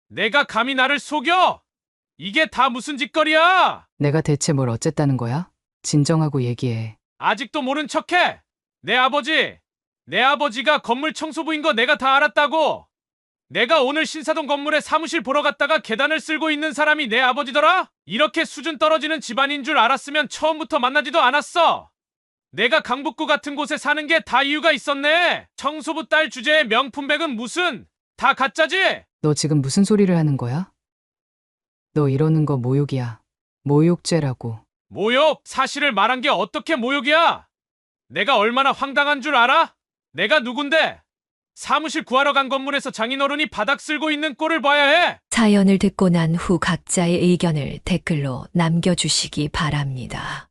내가 감히 나를 속여? 이게 다 무슨 짓거리야? 내가 대체 뭘 어쨌다는 거야? 진정하고 얘기해. 아직도 모른 척해? 내 아버지가 건물 청소부인 거 내가 다 알았다고. 내가 오늘 신사동 건물에 사무실 보러 갔다가 계단을 쓸고 있는 사람이 내 아버지더라? 이렇게 수준 떨어지는 집안인 줄 알았으면 처음부터 만나지도 않았어. 내가 강북구 같은 곳에 사는 게 다 이유가 있었네. 청소부 딸 주제에 명품백은 무슨? 다 가짜지? 너 지금 무슨 소리를 하는 거야? 너 이러는 거 모욕이야. 모욕죄라고. 모욕? 사실을 말한 게 어떻게 모욕이야? 내가 얼마나 황당한 줄 알아? 내가 누군데? 사무실 구하러 간 건물에서 장인어른이 바닥 쓸고 있는 꼴을 봐야 해? 사연을 듣고 난 후 각자의 의견을 댓글로 남겨주시기 바랍니다.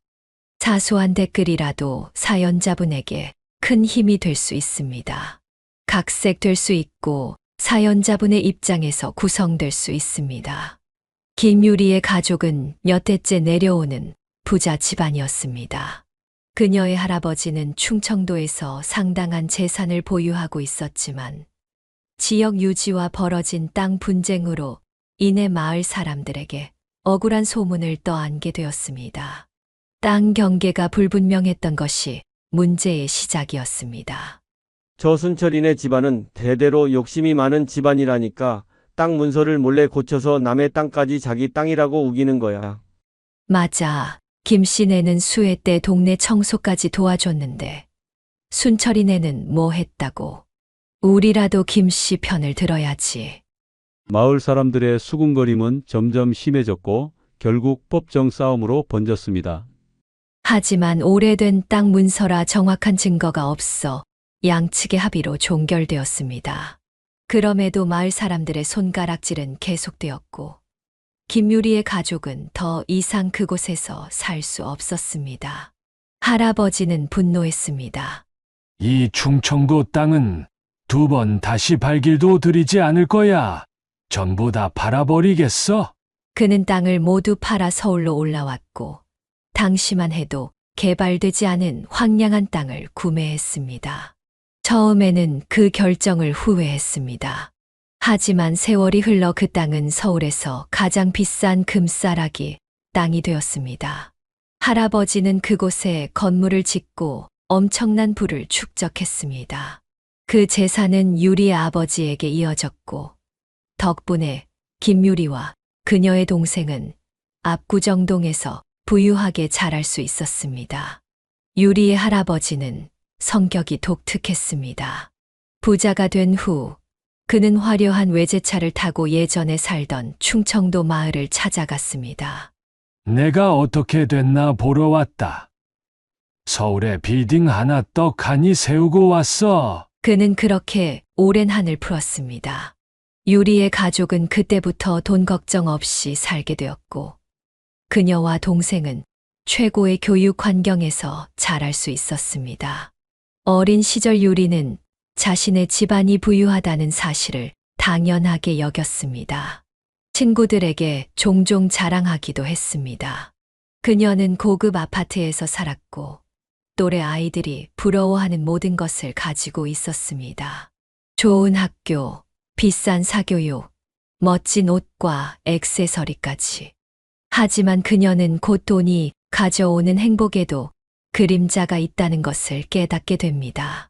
사소한 댓글이라도 사연자분에게 큰 힘이 될 수 있습니다. 각색될 수 있고 사연자분의 입장에서 구성될 수 있습니다. 김유리의 가족은 몇 해째 내려오는 부자 집안이었습니다. 그녀의 할아버지는 충청도에서 상당한 재산을 보유하고 있었지만 지역 유지와 벌어진 땅 분쟁으로 인해 마을 사람들에게 억울한 소문을 떠안게 되었습니다. 땅 경계가 불분명했던 것이 문제의 시작이었습니다. 저순철이네 집안은 대대로 욕심이 많은 집안이라니까 땅 문서를 몰래 고쳐서 남의 땅까지 자기 땅이라고 우기는 거야. 맞아. 김 씨네는 수해 때 동네 청소까지 도와줬는데 순철이네는 뭐 했다고. 우리라도 김 씨 편을 들어야지. 마을 사람들의 수군거림은 점점 심해졌고 결국 법정 싸움으로 번졌습니다. 하지만 오래된 땅 문서라 정확한 증거가 없어 양측의 합의로 종결되었습니다. 그럼에도 마을 사람들의 손가락질은 계속되었고 김유리의 가족은 더 이상 그곳에서 살 수 없었습니다. 할아버지는 분노했습니다. 이 충청도 땅은 2번 다시 발길도 들이지 않을 거야. 전부 다 팔아버리겠어? 그는 땅을 모두 팔아 서울로 올라왔고 당시만 해도 개발되지 않은 황량한 땅을 구매했습니다. 처음에는 그 결정을 후회했습니다. 하지만 세월이 흘러 그 땅은 서울에서 가장 비싼 금싸라기 땅이 되었습니다. 할아버지는 그곳에 건물을 짓고 엄청난 부를 축적했습니다. 그 재산은 유리의 아버지에게 이어졌고 덕분에 김유리와 그녀의 동생은 압구정동에서 부유하게 자랄 수 있었습니다. 유리의 할아버지는 성격이 독특했습니다. 부자가 된 후 그는 화려한 외제차를 타고 예전에 살던 충청도 마을을 찾아갔습니다. 내가 어떻게 됐나 보러 왔다. 서울에 빌딩 하나 떡하니 세우고 왔어. 그는 그렇게 오랜 한을 풀었습니다. 유리의 가족은 그때부터 돈 걱정 없이 살게 되었고 그녀와 동생은 최고의 교육 환경에서 자랄 수 있었습니다. 어린 시절 유리는 자신의 집안이 부유하다는 사실을 당연하게 여겼습니다. 친구들에게 종종 자랑하기도 했습니다. 그녀는 고급 아파트에서 살았고 또래 아이들이 부러워하는 모든 것을 가지고 있었습니다. 좋은 학교, 비싼 사교육, 멋진 옷과 액세서리까지. 하지만 그녀는 곧 돈이 가져오는 행복에도 그림자가 있다는 것을 깨닫게 됩니다.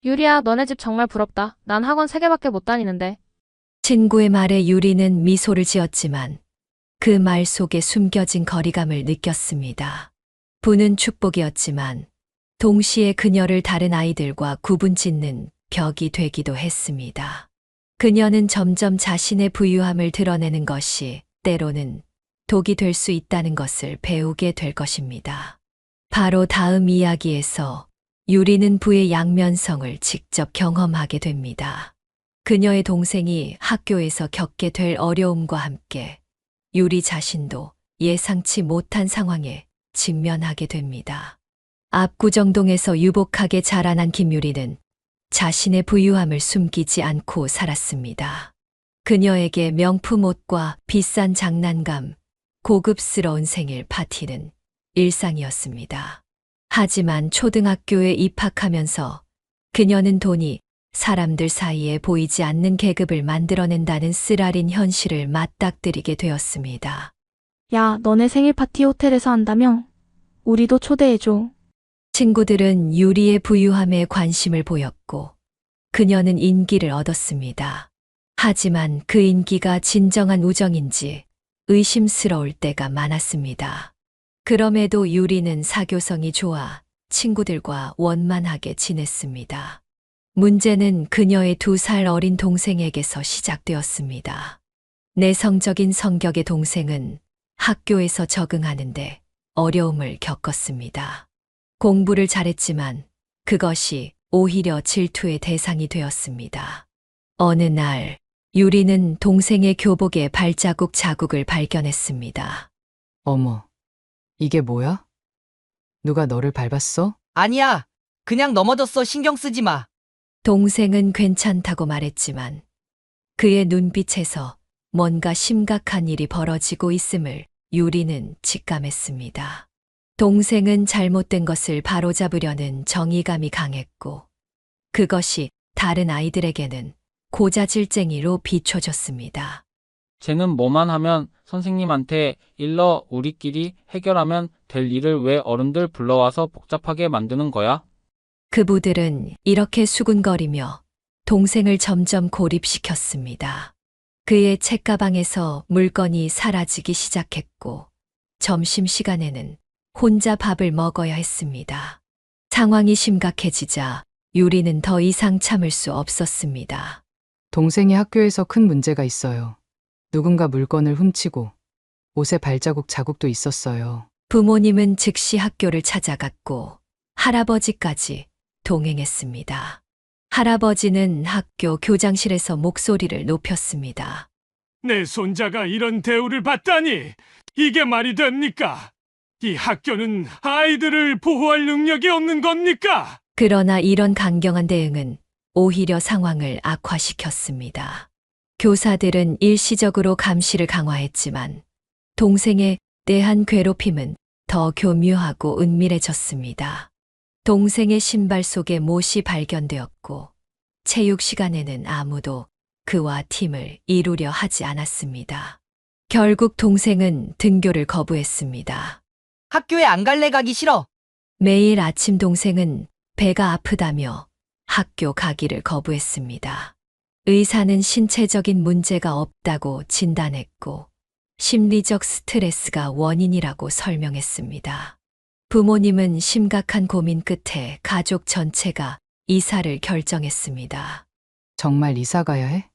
유리야, 너네 집 정말 부럽다. 난 학원 3개밖에 못 다니는데. 친구의 말에 유리는 미소를 지었지만 그 말 속에 숨겨진 거리감을 느꼈습니다. 부는 축복이었지만 동시에 그녀를 다른 아이들과 구분짓는 벽이 되기도 했습니다. 그녀는 점점 자신의 부유함을 드러내는 것이 때로는 독이 될 수 있다는 것을 배우게 될 것입니다. 바로 다음 이야기에서 유리는 부의 양면성을 직접 경험하게 됩니다. 그녀의 동생이 학교에서 겪게 될 어려움과 함께 유리 자신도 예상치 못한 상황에 직면하게 됩니다. 압구정동에서 유복하게 자라난 김유리는 자신의 부유함을 숨기지 않고 살았습니다. 그녀에게 명품 옷과 비싼 장난감, 고급스러운 생일 파티는 일상이었습니다. 하지만 초등학교에 입학하면서 그녀는 돈이 사람들 사이에 보이지 않는 계급을 만들어낸다는 쓰라린 현실을 맞닥뜨리게 되었습니다. 야, 너네 생일 파티 호텔에서 한다며? 우리도 초대해줘. 친구들은 유리의 부유함에 관심을 보였고 그녀는 인기를 얻었습니다. 하지만 그 인기가 진정한 우정인지 의심스러울 때가 많았습니다. 그럼에도 유리는 사교성이 좋아 친구들과 원만하게 지냈습니다. 문제는 그녀의 2살 어린 동생에게서 시작되었습니다. 내성적인 성격의 동생은 학교에서 적응하는데 어려움을 겪었습니다. 공부를 잘했지만 그것이 오히려 질투의 대상이 되었습니다. 어느 날 유리는 동생의 교복에 발자국 자국을 발견했습니다. 어머, 이게 뭐야? 누가 너를 밟았어? 아니야. 그냥 넘어졌어. 신경 쓰지 마. 동생은 괜찮다고 말했지만 그의 눈빛에서 뭔가 심각한 일이 벌어지고 있음을 유리는 직감했습니다. 동생은 잘못된 것을 바로잡으려는 정의감이 강했고 그것이 다른 아이들에게는 고자질쟁이로 비춰졌습니다. 쟤는 뭐만 하면 선생님한테 일러 우리끼리 해결하면 될 일을 왜 어른들 불러와서 복잡하게 만드는 거야? 그부들은 이렇게 수군거리며 동생을 점점 고립시켰습니다. 그의 책가방에서 물건이 사라지기 시작했고 점심시간에는 혼자 밥을 먹어야 했습니다. 상황이 심각해지자 유리는 더 이상 참을 수 없었습니다. 동생이 학교에서 큰 문제가 있어요. 누군가 물건을 훔치고 옷에 발자국 자국도 있었어요. 부모님은 즉시 학교를 찾아갔고 할아버지까지 동행했습니다. 할아버지는 학교 교장실에서 목소리를 높였습니다. 내 손자가 이런 대우를 받다니 이게 말이 됩니까? 이 학교는 아이들을 보호할 능력이 없는 겁니까? 그러나 이런 강경한 대응은 오히려 상황을 악화시켰습니다. 교사들은 일시적으로 감시를 강화했지만 동생에 대한 괴롭힘은 더 교묘하고 은밀해졌습니다. 동생의 신발 속에 못이 발견되었고 체육 시간에는 아무도 그와 팀을 이루려 하지 않았습니다. 결국 동생은 등교를 거부했습니다. 학교에 안 갈래. 가기 싫어. 매일 아침 동생은 배가 아프다며 학교 가기를 거부했습니다. 의사는 신체적인 문제가 없다고 진단했고 심리적 스트레스가 원인이라고 설명했습니다. 부모님은 심각한 고민 끝에 가족 전체가 이사를 결정했습니다. 정말 이사 가야 해?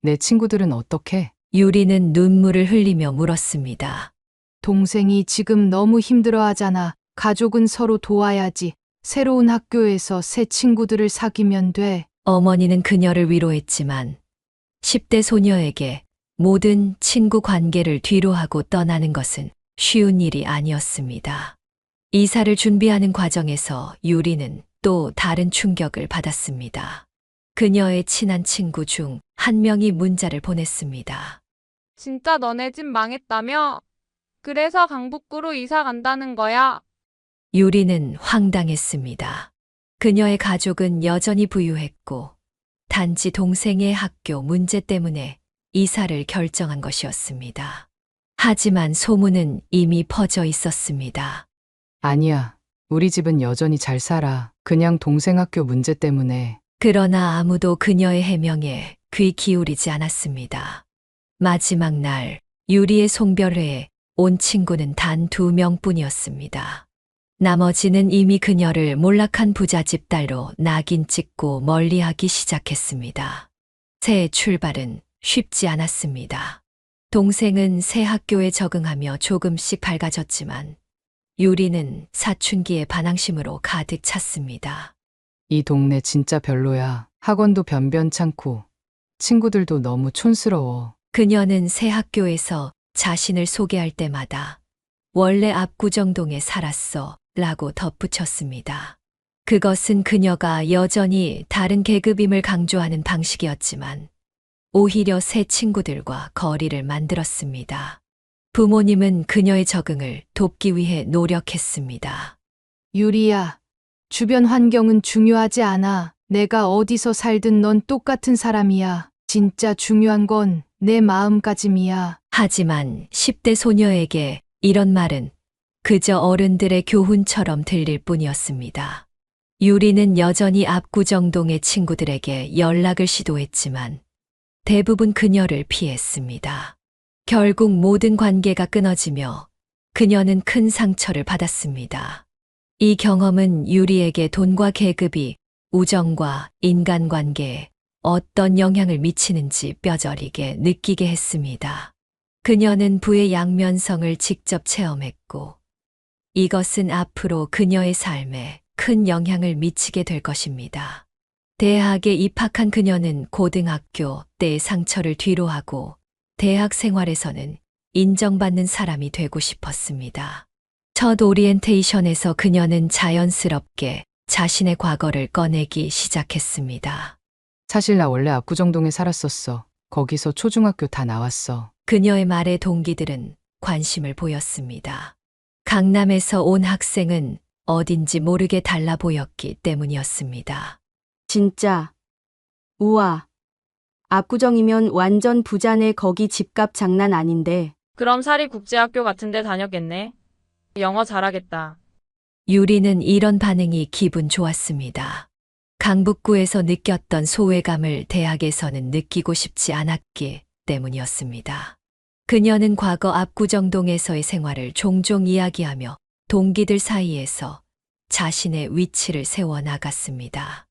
내 친구들은 어떡해? 유리는 눈물을 흘리며 물었습니다. 동생이 지금 너무 힘들어하잖아. 가족은 서로 도와야지. 새로운 학교에서 새 친구들을 사귀면 돼. 어머니는 그녀를 위로했지만 10대 소녀에게 모든 친구 관계를 뒤로하고 떠나는 것은 쉬운 일이 아니었습니다. 이사를 준비하는 과정에서 유리는 또 다른 충격을 받았습니다. 그녀의 친한 친구 중 한 명이 문자를 보냈습니다. 진짜 너네 집 망했다며? 그래서 강북구로 이사 간다는 거야? 유리는 황당했습니다. 그녀의 가족은 여전히 부유했고 단지 동생의 학교 문제 때문에 이사를 결정한 것이었습니다. 하지만 소문은 이미 퍼져 있었습니다. 아니야. 우리 집은 여전히 잘 살아. 그냥 동생 학교 문제 때문에. 그러나 아무도 그녀의 해명에 귀 기울이지 않았습니다. 마지막 날 유리의 송별회에 온 친구는 단 2명뿐이었습니다. 나머지는 이미 그녀를 몰락한 부잣집 딸로 낙인 찍고 멀리하기 시작했습니다. 새 출발은 쉽지 않았습니다. 동생은 새 학교에 적응하며 조금씩 밝아졌지만 유리는 사춘기의 반항심으로 가득 찼습니다. 이 동네 진짜 별로야. 학원도 변변찮고 친구들도 너무 촌스러워. 그녀는 새 학교에서 자신을 소개할 때마다 원래 압구정동에 살았어 라고 덧붙였습니다. 그것은 그녀가 여전히 다른 계급임을 강조하는 방식이었지만 오히려 새 친구들과 거리를 만들었습니다. 부모님은 그녀의 적응을 돕기 위해 노력했습니다. 유리야, 주변 환경은 중요하지 않아. 내가 어디서 살든 넌 똑같은 사람이야. 진짜 중요한 건 내 마음가짐이야. 하지만 10대 소녀에게 이런 말은 그저 어른들의 교훈처럼 들릴 뿐이었습니다. 유리는 여전히 압구정동의 친구들에게 연락을 시도했지만 대부분 그녀를 피했습니다. 결국 모든 관계가 끊어지며 그녀는 큰 상처를 받았습니다. 이 경험은 유리에게 돈과 계급이 우정과 인간관계에 어떤 영향을 미치는지 뼈저리게 느끼게 했습니다. 그녀는 부의 양면성을 직접 체험했고 이것은 앞으로 그녀의 삶에 큰 영향을 미치게 될 것입니다. 대학에 입학한 그녀는 고등학교 때의 상처를 뒤로하고 대학 생활에서는 인정받는 사람이 되고 싶었습니다. 첫 오리엔테이션에서 그녀는 자연스럽게 자신의 과거를 꺼내기 시작했습니다. 사실 나 원래 압구정동에 살았었어. 거기서 초중학교 다 나왔어. 그녀의 말에 동기들은 관심을 보였습니다. 강남에서 온 학생은 어딘지 모르게 달라 보였기 때문이었습니다. 진짜. 우와. 압구정이면 완전 부자네. 거기 집값 장난 아닌데. 그럼 사립국제학교 같은 데 다녔겠네. 영어 잘하겠다. 유리는 이런 반응이 기분 좋았습니다. 강북구에서 느꼈던 소외감을 대학에서는 느끼고 싶지 않았기 때문이었습니다. 그녀는 과거 압구정동에서의 생활을 종종 이야기하며 동기들 사이에서 자신의 위치를 세워나갔습니다.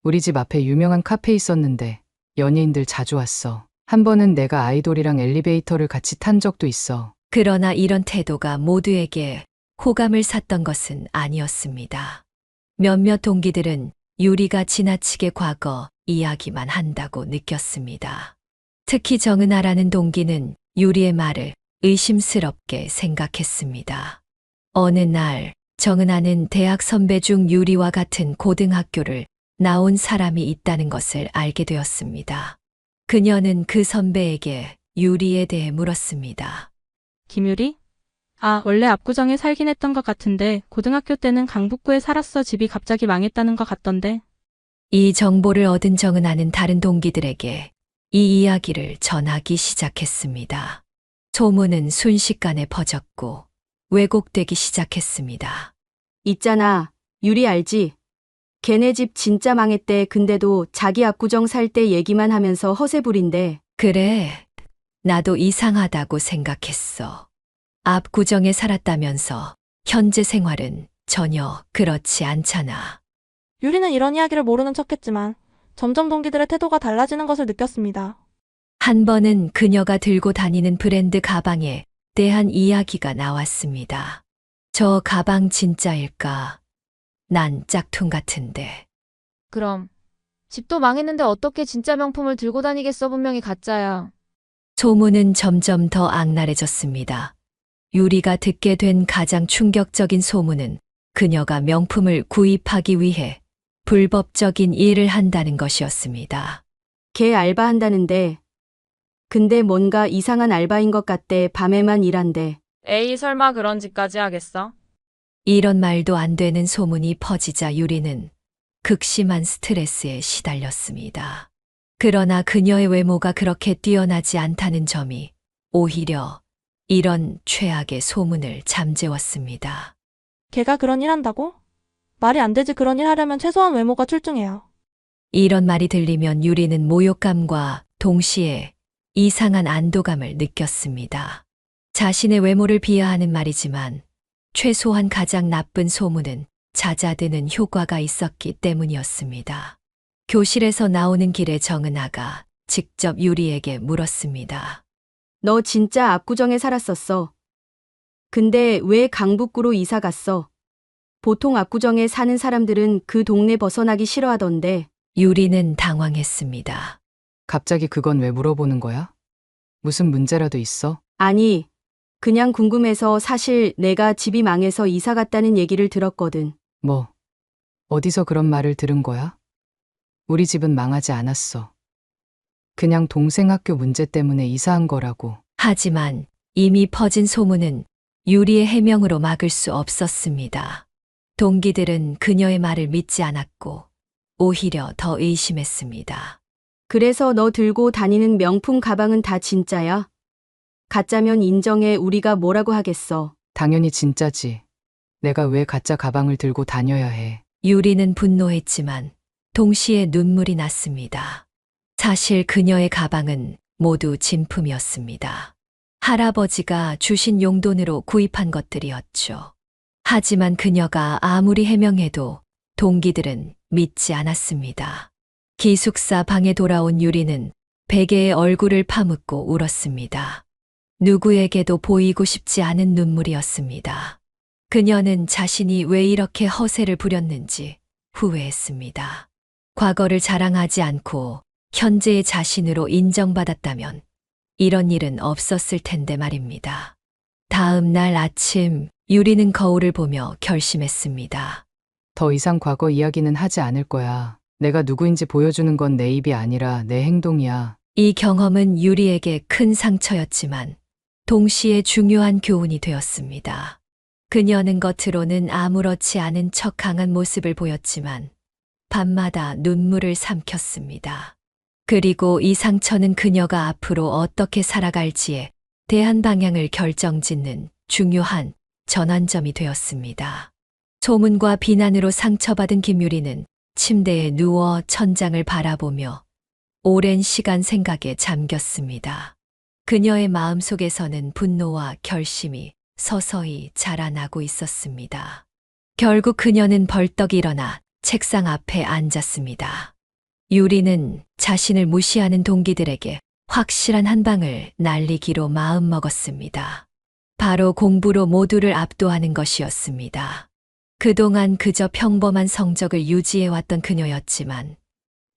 우리 집 앞에 유명한 카페 있었는데 연예인들 자주 왔어. 한 번은 내가 아이돌이랑 엘리베이터를 같이 탄 적도 있어. 그러나 이런 태도가 모두에게 호감을 샀던 것은 아니었습니다. 몇몇 동기들은 유리가 지나치게 과거 이야기만 한다고 느꼈습니다. 특히 정은아라는 동기는 유리의 말을 의심스럽게 생각했습니다. 어느 날 정은아는 대학 선배 중 유리와 같은 고등학교를 나온 사람이 있다는 것을 알게 되었습니다. 그녀는 그 선배에게 유리에 대해 물었습니다. 김유리? 아, 원래 압구정에 살긴 했던 것 같은데 고등학교 때는 강북구에 살았어. 집이 갑자기 망했다는 것 같던데. 이 정보를 얻은 정은아는 다른 동기들에게 이 이야기를 전하기 시작했습니다. 소문은 순식간에 퍼졌고 왜곡되기 시작했습니다. 있잖아. 유리 알지? 걔네 집 진짜 망했대. 근데도 자기 압구정 살 때 얘기만 하면서 허세 부린대. 그래, 나도 이상하다고 생각했어. 압구정에 살았다면서 현재 생활은 전혀 그렇지 않잖아. 유리는 이런 이야기를 모르는 척했지만 점점 동기들의 태도가 달라지는 것을 느꼈습니다. 한 번은 그녀가 들고 다니는 브랜드 가방에 대한 이야기가 나왔습니다. 저 가방 진짜일까? 난 짝퉁 같은데. 그럼 집도 망했는데 어떻게 진짜 명품을 들고 다니겠어? 분명히 가짜야. 소문은 점점 더 악랄해졌습니다. 유리가 듣게 된 가장 충격적인 소문은 그녀가 명품을 구입하기 위해 불법적인 일을 한다는 것이었습니다. 걔 알바한다는데. 근데 뭔가 이상한 알바인 것 같대. 밤에만 일한대. 에이, 설마 그런 짓까지 하겠어? 이런 말도 안 되는 소문이 퍼지자 유리는 극심한 스트레스에 시달렸습니다. 그러나 그녀의 외모가 그렇게 뛰어나지 않다는 점이 오히려 이런 최악의 소문을 잠재웠습니다. 걔가 그런 일 한다고? 말이 안 되지. 그런 일 하려면 최소한 외모가 출중해요. 이런 말이 들리면 유리는 모욕감과 동시에 이상한 안도감을 느꼈습니다. 자신의 외모를 비하하는 말이지만 최소한 가장 나쁜 소문은 잦아드는 효과가 있었기 때문이었습니다. 교실에서 나오는 길에 정은아가 직접 유리에게 물었습니다. 너 진짜 압구정에 살았었어. 근데 왜 강북구로 이사 갔어? 보통 압구정에 사는 사람들은 그 동네 벗어나기 싫어하던데. 유리는 당황했습니다. 갑자기 그건 왜 물어보는 거야? 무슨 문제라도 있어? 아니, 그냥 궁금해서. 사실 내가 집이 망해서 이사 갔다는 얘기를 들었거든. 뭐, 어디서 그런 말을 들은 거야? 우리 집은 망하지 않았어. 그냥 동생 학교 문제 때문에 이사한 거라고. 하지만 이미 퍼진 소문은 유리의 해명으로 막을 수 없었습니다. 동기들은 그녀의 말을 믿지 않았고 오히려 더 의심했습니다. 그래서 너 들고 다니는 명품 가방은 다 진짜야? 가짜면 인정해. 우리가 뭐라고 하겠어. 당연히 진짜지. 내가 왜 가짜 가방을 들고 다녀야 해. 유리는 분노했지만 동시에 눈물이 났습니다. 사실 그녀의 가방은 모두 진품이었습니다. 할아버지가 주신 용돈으로 구입한 것들이었죠. 하지만 그녀가 아무리 해명해도 동기들은 믿지 않았습니다. 기숙사 방에 돌아온 유리는 베개에 얼굴을 파묻고 울었습니다. 누구에게도 보이고 싶지 않은 눈물이었습니다. 그녀는 자신이 왜 이렇게 허세를 부렸는지 후회했습니다. 과거를 자랑하지 않고 현재의 자신으로 인정받았다면 이런 일은 없었을 텐데 말입니다. 다음 날 아침 유리는 거울을 보며 결심했습니다. 더 이상 과거 이야기는 하지 않을 거야. 내가 누구인지 보여주는 건 내 입이 아니라 내 행동이야. 이 경험은 유리에게 큰 상처였지만 동시에 중요한 교훈이 되었습니다. 그녀는 겉으로는 아무렇지 않은 척 강한 모습을 보였지만 밤마다 눈물을 삼켰습니다. 그리고 이 상처는 그녀가 앞으로 어떻게 살아갈지에 대한 방향을 결정짓는 중요한 전환점이 되었습니다. 소문과 비난으로 상처받은 김유리는 침대에 누워 천장을 바라보며 오랜 시간 생각에 잠겼습니다. 그녀의 마음속에서는 분노와 결심이 서서히 자라나고 있었습니다. 결국 그녀는 벌떡 일어나 책상 앞에 앉았습니다. 유리는 자신을 무시하는 동기들에게 확실한 한 방을 날리기로 마음먹었습니다. 바로 공부로 모두를 압도하는 것이었습니다. 그동안 그저 평범한 성적을 유지해왔던 그녀였지만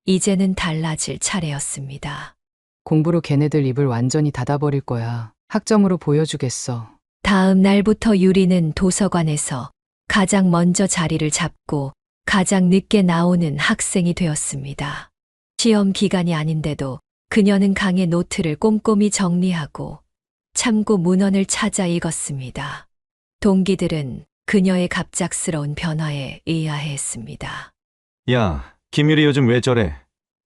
이제는 달라질 차례였습니다. 공부로 걔네들 입을 완전히 닫아버릴 거야. 학점으로 보여주겠어. 다음 날부터 유리는 도서관에서 가장 먼저 자리를 잡고 가장 늦게 나오는 학생이 되었습니다. 시험 기간이 아닌데도 그녀는 강의 노트를 꼼꼼히 정리하고 참고 문헌을 찾아 읽었습니다. 동기들은 그녀의 갑작스러운 변화에 의아해했습니다. 야, 김유리 요즘 왜 저래?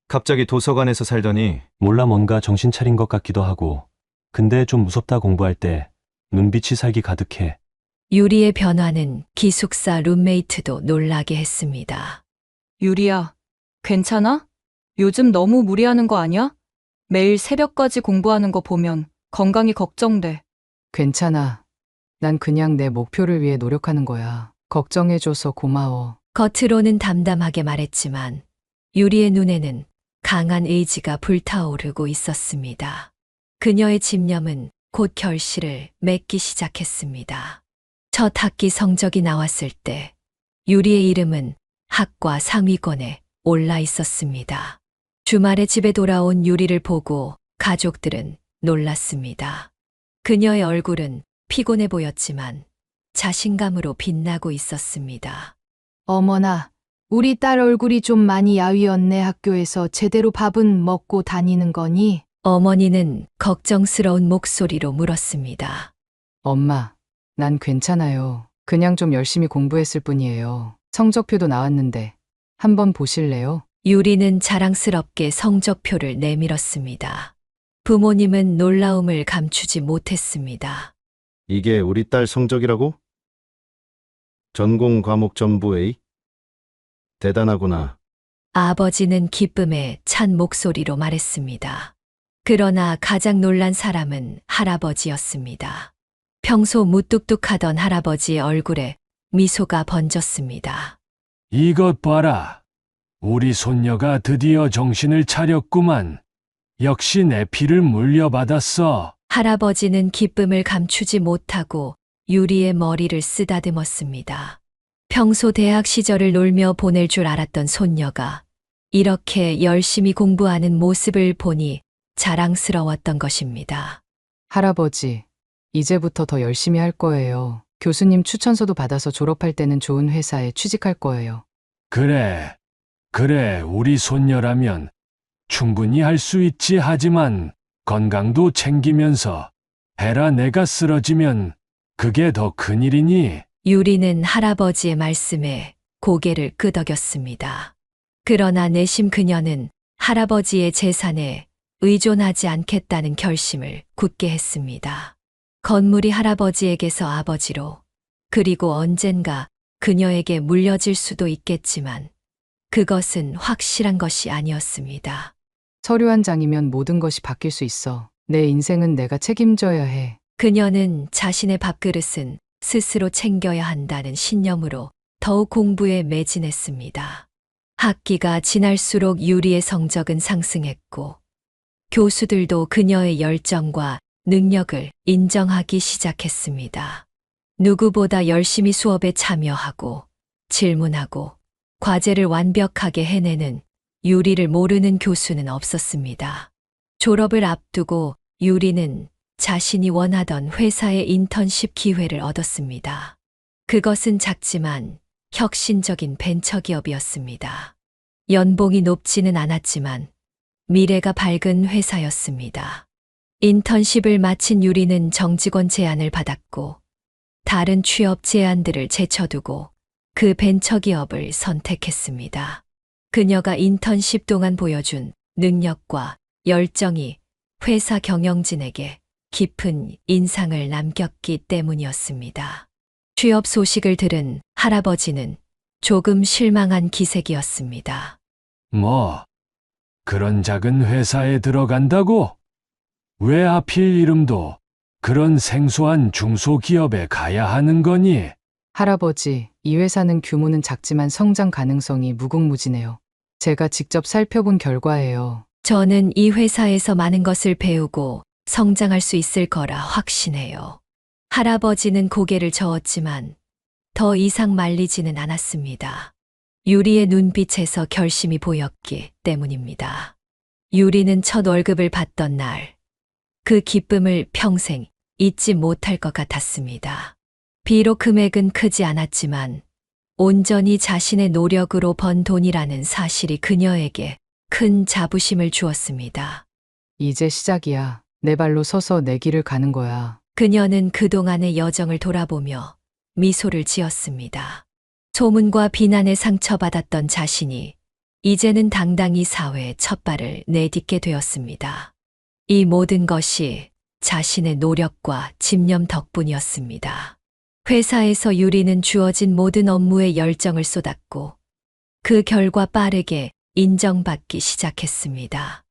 갑자기 도서관에서 살더니. 몰라, 뭔가 정신 차린 것 같기도 하고. 근데 좀 무섭다. 공부할 때 눈빛이 살기 가득해. 유리의 변화는 기숙사 룸메이트도 놀라게 했습니다. 유리야, 괜찮아? 요즘 너무 무리하는 거 아니야? 매일 새벽까지 공부하는 거 보면 건강이 걱정돼. 괜찮아. 난 그냥 내 목표를 위해 노력하는 거야. 걱정해줘서 고마워. 겉으로는 담담하게 말했지만 유리의 눈에는 강한 의지가 불타오르고 있었습니다. 그녀의 집념은 곧 결실을 맺기 시작했습니다. 첫 학기 성적이 나왔을 때 유리의 이름은 학과 상위권에 올라 있었습니다. 주말에 집에 돌아온 유리를 보고 가족들은 놀랐습니다. 그녀의 얼굴은 피곤해 보였지만 자신감으로 빛나고 있었습니다. 어머나, 우리 딸 얼굴이 좀 많이 야위었네. 학교에서 제대로 밥은 먹고 다니는 거니? 어머니는 걱정스러운 목소리로 물었습니다. 엄마, 난 괜찮아요. 그냥 좀 열심히 공부했을 뿐이에요. 성적표도 나왔는데 한번 보실래요? 유리는 자랑스럽게 성적표를 내밀었습니다. 부모님은 놀라움을 감추지 못했습니다. 이게 우리 딸 성적이라고? 전공 과목 전부 A? 대단하구나. 아버지는 기쁨에 찬 목소리로 말했습니다. 그러나 가장 놀란 사람은 할아버지였습니다. 평소 무뚝뚝하던 할아버지의 얼굴에 미소가 번졌습니다. 이것 봐라. 우리 손녀가 드디어 정신을 차렸구만. 역시 내 피를 물려받았어. 할아버지는 기쁨을 감추지 못하고 유리의 머리를 쓰다듬었습니다. 평소 대학 시절을 놀며 보낼 줄 알았던 손녀가 이렇게 열심히 공부하는 모습을 보니 자랑스러웠던 것입니다. 할아버지, 이제부터 더 열심히 할 거예요. 교수님 추천서도 받아서 졸업할 때는 좋은 회사에 취직할 거예요. 그래, 우리 손녀라면 충분히 할 수 있지. 하지만 건강도 챙기면서 해라. 내가 쓰러지면 그게 더 큰일이니. 유리는 할아버지의 말씀에 고개를 끄덕였습니다. 그러나 내심 그녀는 할아버지의 재산에 의존하지 않겠다는 결심을 굳게 했습니다. 건물이 할아버지에게서 아버지로, 그리고 언젠가 그녀에게 물려질 수도 있겠지만 그것은 확실한 것이 아니었습니다. 서류 한 장이면 모든 것이 바뀔 수 있어. 내 인생은 내가 책임져야 해. 그녀는 자신의 밥그릇은 스스로 챙겨야 한다는 신념으로 더욱 공부에 매진했습니다. 학기가 지날수록 유리의 성적은 상승했고 교수들도 그녀의 열정과 능력을 인정하기 시작했습니다. 누구보다 열심히 수업에 참여하고 질문하고 과제를 완벽하게 해내는 유리를 모르는 교수는 없었습니다. 졸업을 앞두고 유리는 자신이 원하던 회사의 인턴십 기회를 얻었습니다. 그것은 작지만 혁신적인 벤처기업이었습니다. 연봉이 높지는 않았지만 미래가 밝은 회사였습니다. 인턴십을 마친 유리는 정직원 제안을 받았고 다른 취업 제안들을 제쳐두고 그 벤처기업을 선택했습니다. 그녀가 인턴십 동안 보여준 능력과 열정이 회사 경영진에게 깊은 인상을 남겼기 때문이었습니다. 취업 소식을 들은 할아버지는 조금 실망한 기색이었습니다. 뭐, 그런 작은 회사에 들어간다고? 왜 하필 이름도 그런 생소한 중소기업에 가야 하는 거니? 할아버지, 이 회사는 규모는 작지만 성장 가능성이 무궁무진해요. 제가 직접 살펴본 결과예요. 저는 이 회사에서 많은 것을 배우고 성장할 수 있을 거라 확신해요. 할아버지는 고개를 저었지만 더 이상 말리지는 않았습니다. 유리의 눈빛에서 결심이 보였기 때문입니다. 유리는 첫 월급을 받던 날, 그 기쁨을 평생 잊지 못할 것 같았습니다. 비록 금액은 크지 않았지만 온전히 자신의 노력으로 번 돈이라는 사실이 그녀에게 큰 자부심을 주었습니다. 이제 시작이야. 내 발로 서서 내 길을 가는 거야. 그녀는 그동안의 여정을 돌아보며 미소를 지었습니다. 소문과 비난에 상처받았던 자신이 이제는 당당히 사회에 첫 발을 내딛게 되었습니다. 이 모든 것이 자신의 노력과 집념 덕분이었습니다. 회사에서 유리는 주어진 모든 업무에 열정을 쏟았고 그 결과 빠르게 인정받기 시작했습니다.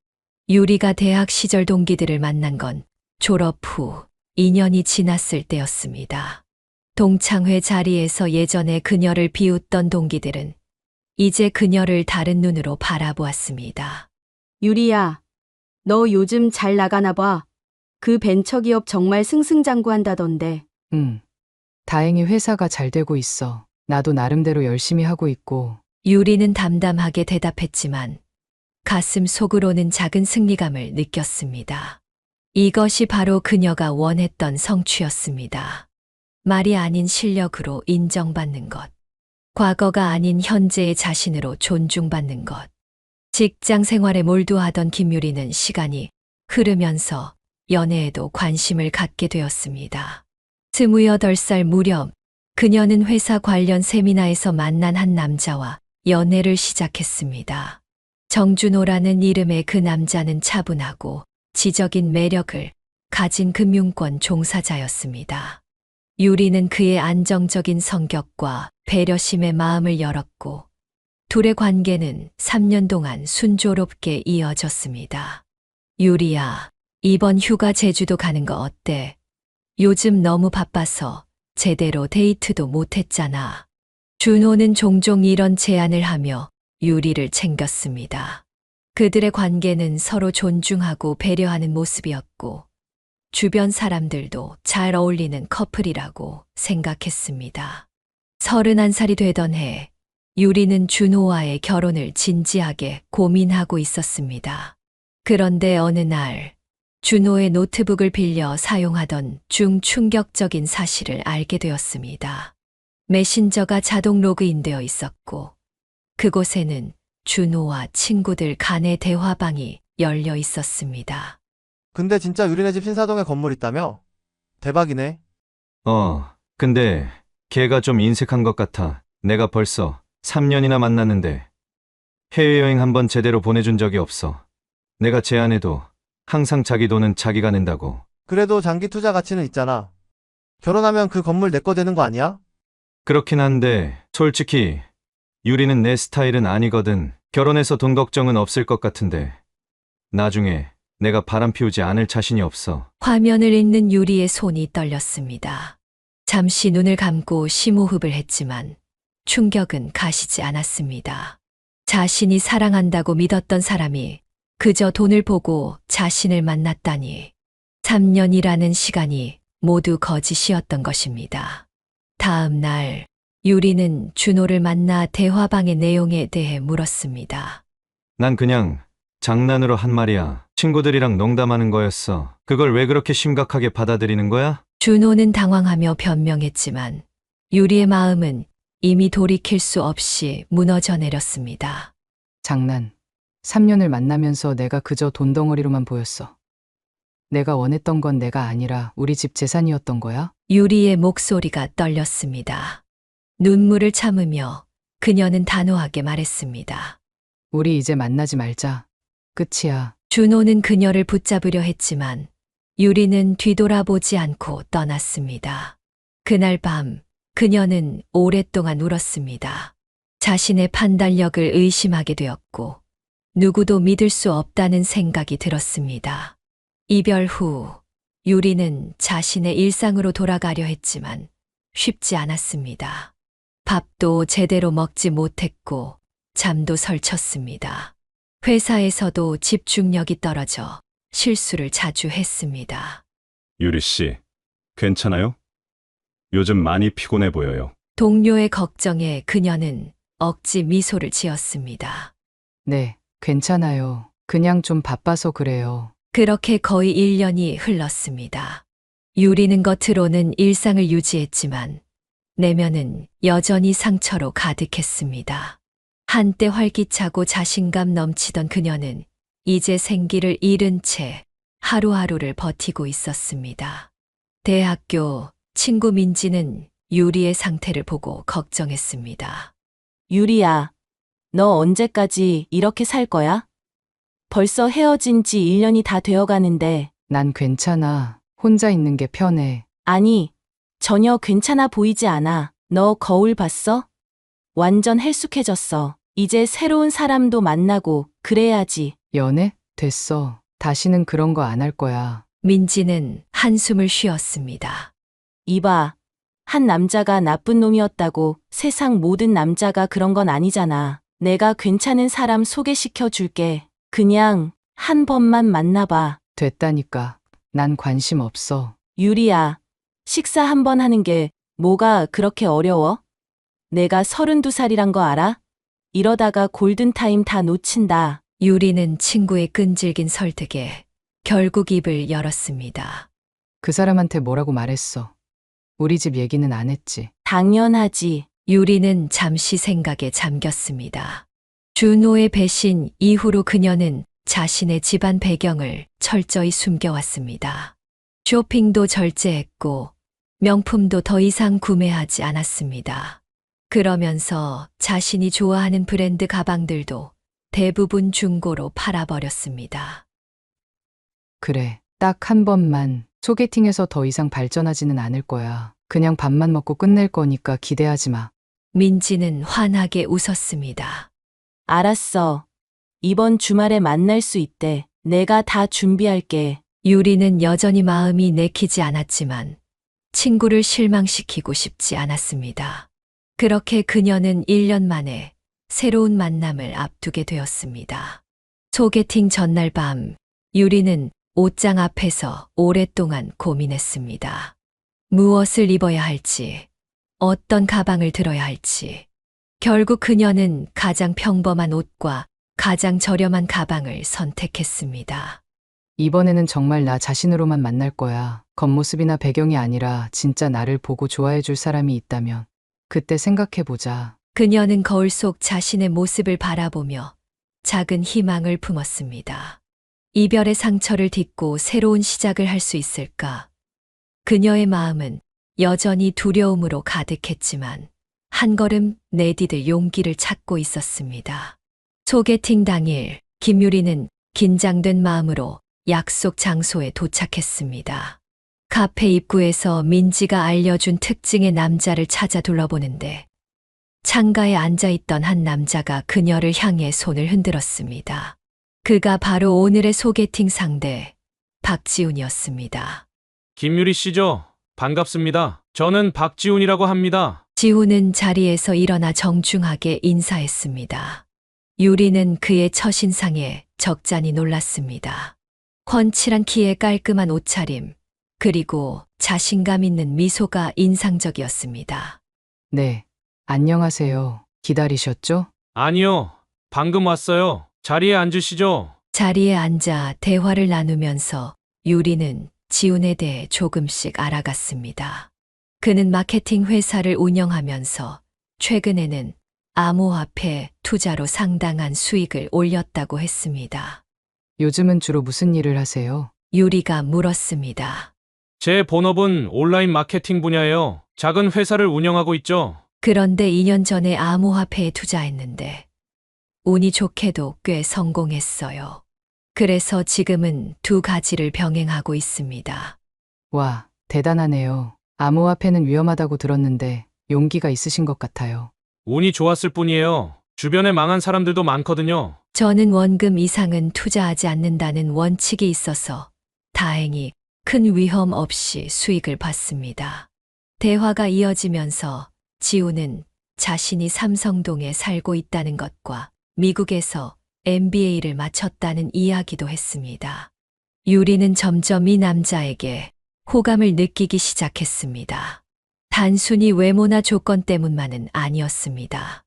유리가 대학 시절 동기들을 만난 건 졸업 후 2년이 지났을 때였습니다. 동창회 자리에서 예전에 그녀를 비웃던 동기들은 이제 그녀를 다른 눈으로 바라보았습니다. 유리야, 너 요즘 잘 나가나 봐. 그 벤처기업 정말 승승장구한다던데. 응. 다행히 회사가 잘 되고 있어. 나도 나름대로 열심히 하고 있고. 유리는 담담하게 대답했지만 가슴 속으로는 작은 승리감을 느꼈습니다. 이것이 바로 그녀가 원했던 성취였습니다. 말이 아닌 실력으로 인정받는 것. 과거가 아닌 현재의 자신으로 존중받는 것. 직장 생활에 몰두하던 김유리는 시간이 흐르면서 연애에도 관심을 갖게 되었습니다. 28살 무렵 그녀는 회사 관련 세미나에서 만난 한 남자와 연애를 시작했습니다. 정준호라는 이름의 그 남자는 차분하고 지적인 매력을 가진 금융권 종사자였습니다. 유리는 그의 안정적인 성격과 배려심에 마음을 열었고 둘의 관계는 3년 동안 순조롭게 이어졌습니다. 유리야, 이번 휴가 제주도 가는 거 어때? 요즘 너무 바빠서 제대로 데이트도 못했잖아. 준호는 종종 이런 제안을 하며 유리를 챙겼습니다. 그들의 관계는 서로 존중하고 배려하는 모습이었고 주변 사람들도 잘 어울리는 커플이라고 생각했습니다. 31살이 되던 해 유리는 준호와의 결혼을 진지하게 고민하고 있었습니다. 그런데 어느 날 준호의 노트북을 빌려 사용하던 중 충격적인 사실을 알게 되었습니다. 메신저가 자동 로그인되어 있었고 그곳에는 준호와 친구들 간의 대화방이 열려 있었습니다. 근데 진짜 유리네 집 신사동에 건물 있다며? 대박이네. 근데 걔가 좀 인색한 것 같아. 내가 벌써 3년이나 만났는데. 해외여행 한번 제대로 보내준 적이 없어. 내가 제안해도 항상 자기 돈은 자기가 낸다고. 그래도 장기 투자 가치는 있잖아. 결혼하면 그 건물 내 거 되는 거 아니야? 그렇긴 한데 솔직히 유리는 내 스타일은 아니거든. 결혼해서 돈 걱정은 없을 것 같은데 나중에 내가 바람 피우지 않을 자신이 없어. 화면을 읽는 유리의 손이 떨렸습니다. 잠시 눈을 감고 심호흡을 했지만 충격은 가시지 않았습니다. 자신이 사랑한다고 믿었던 사람이 그저 돈을 보고 자신을 만났다니. 3년이라는 시간이 모두 거짓이었던 것입니다. 다음 날 유리는 준호를 만나 대화방의 내용에 대해 물었습니다. 난 그냥 장난으로 한 말이야. 친구들이랑 농담하는 거였어. 그걸 왜 그렇게 심각하게 받아들이는 거야? 준호는 당황하며 변명했지만 유리의 마음은 이미 돌이킬 수 없이 무너져 내렸습니다. 장난. 3년을 만나면서 내가 그저 돈덩어리로만 보였어. 내가 원했던 건 내가 아니라 우리 집 재산이었던 거야? 유리의 목소리가 떨렸습니다. 눈물을 참으며 그녀는 단호하게 말했습니다. 우리 이제 만나지 말자. 끝이야. 준호는 그녀를 붙잡으려 했지만 유리는 뒤돌아보지 않고 떠났습니다. 그날 밤 그녀는 오랫동안 울었습니다. 자신의 판단력을 의심하게 되었고 누구도 믿을 수 없다는 생각이 들었습니다. 이별 후 유리는 자신의 일상으로 돌아가려 했지만 쉽지 않았습니다. 밥도 제대로 먹지 못했고 잠도 설쳤습니다. 회사에서도 집중력이 떨어져 실수를 자주 했습니다. 유리 씨, 괜찮아요? 요즘 많이 피곤해 보여요. 동료의 걱정에 그녀는 억지 미소를 지었습니다. 네, 괜찮아요. 그냥 좀 바빠서 그래요. 그렇게 거의 1년이 흘렀습니다. 유리는 겉으로는 일상을 유지했지만 내면은 여전히 상처로 가득했습니다. 한때 활기차고 자신감 넘치던 그녀는 이제 생기를 잃은 채 하루하루를 버티고 있었습니다. 대학교 친구 민지는 유리의 상태를 보고 걱정했습니다. 유리야, 너 언제까지 이렇게 살 거야? 벌써 헤어진 지 1년이 다 되어 가는데. 난 괜찮아. 혼자 있는 게 편해. 아니, 전혀 괜찮아 보이지 않아. 너 거울 봤어? 완전 헬쑥해졌어. 이제 새로운 사람도 만나고 그래야지. 연애? 됐어. 다시는 그런 거 안 할 거야. 민지는 한숨을 쉬었습니다. 이봐, 한 남자가 나쁜 놈이었다고 세상 모든 남자가 그런 건 아니잖아. 내가 괜찮은 사람 소개시켜 줄게. 그냥 한 번만 만나봐. 됐다니까. 난 관심 없어. 유리야, 식사 한 번 하는 게 뭐가 그렇게 어려워? 내가 32살이란 거 알아? 이러다가 골든타임 다 놓친다. 유리는 친구의 끈질긴 설득에 결국 입을 열었습니다. 그 사람한테 뭐라고 말했어? 우리 집 얘기는 안 했지. 당연하지. 유리는 잠시 생각에 잠겼습니다. 준호의 배신 이후로 그녀는 자신의 집안 배경을 철저히 숨겨왔습니다. 쇼핑도 절제했고 명품도 더 이상 구매하지 않았습니다. 그러면서 자신이 좋아하는 브랜드 가방들도 대부분 중고로 팔아버렸습니다. 그래, 딱 한 번만. 소개팅에서 더 이상 발전하지는 않을 거야. 그냥 밥만 먹고 끝낼 거니까 기대하지 마. 민지는 환하게 웃었습니다. 알았어. 이번 주말에 만날 수 있대. 내가 다 준비할게. 유리는 여전히 마음이 내키지 않았지만 친구를 실망시키고 싶지 않았습니다. 그렇게 그녀는 1년 만에 새로운 만남을 앞두게 되었습니다. 소개팅 전날 밤, 유리는 옷장 앞에서 오랫동안 고민했습니다. 무엇을 입어야 할지, 어떤 가방을 들어야 할지. 결국 그녀는 가장 평범한 옷과 가장 저렴한 가방을 선택했습니다. 이번에는 정말 나 자신으로만 만날 거야. 겉모습이나 배경이 아니라 진짜 나를 보고 좋아해 줄 사람이 있다면 그때 생각해 보자. 그녀는 거울 속 자신의 모습을 바라보며 작은 희망을 품었습니다. 이별의 상처를 딛고 새로운 시작을 할 수 있을까? 그녀의 마음은 여전히 두려움으로 가득했지만 한 걸음 내디딜 용기를 찾고 있었습니다. 소개팅 당일 김유리는 긴장된 마음으로 약속 장소에 도착했습니다. 카페 입구에서 민지가 알려준 특징의 남자를 찾아 둘러보는데 창가에 앉아있던 한 남자가 그녀를 향해 손을 흔들었습니다. 그가 바로 오늘의 소개팅 상대 박지훈이었습니다. 김유리 씨죠? 반갑습니다. 저는 박지훈이라고 합니다. 지훈은 자리에서 일어나 정중하게 인사했습니다. 유리는 그의 첫인상에 적잖이 놀랐습니다. 훤칠한 키에 깔끔한 옷차림, 그리고 자신감 있는 미소가 인상적이었습니다. 네, 안녕하세요. 기다리셨죠? 아니요. 방금 왔어요. 자리에 앉으시죠. 자리에 앉아 대화를 나누면서 유리는 지훈에 대해 조금씩 알아갔습니다. 그는 마케팅 회사를 운영하면서 최근에는 암호화폐 투자로 상당한 수익을 올렸다고 했습니다. 요즘은 주로 무슨 일을 하세요? 유리가 물었습니다. 제 본업은 온라인 마케팅 분야예요. 작은 회사를 운영하고 있죠. 그런데 2년 전에 암호화폐에 투자했는데 운이 좋게도 꽤 성공했어요. 그래서 지금은 두 가지를 병행하고 있습니다. 와, 대단하네요. 암호화폐는 위험하다고 들었는데 용기가 있으신 것 같아요. 운이 좋았을 뿐이에요. 주변에 망한 사람들도 많거든요. 저는 원금 이상은 투자하지 않는다는 원칙이 있어서 다행히 큰 위험 없이 수익을 봤습니다. 대화가 이어지면서 지훈은 자신이 삼성동에 살고 있다는 것과 미국에서 MBA를 마쳤다는 이야기도 했습니다. 유리는 점점 이 남자에게 호감을 느끼기 시작했습니다. 단순히 외모나 조건 때문만은 아니었습니다.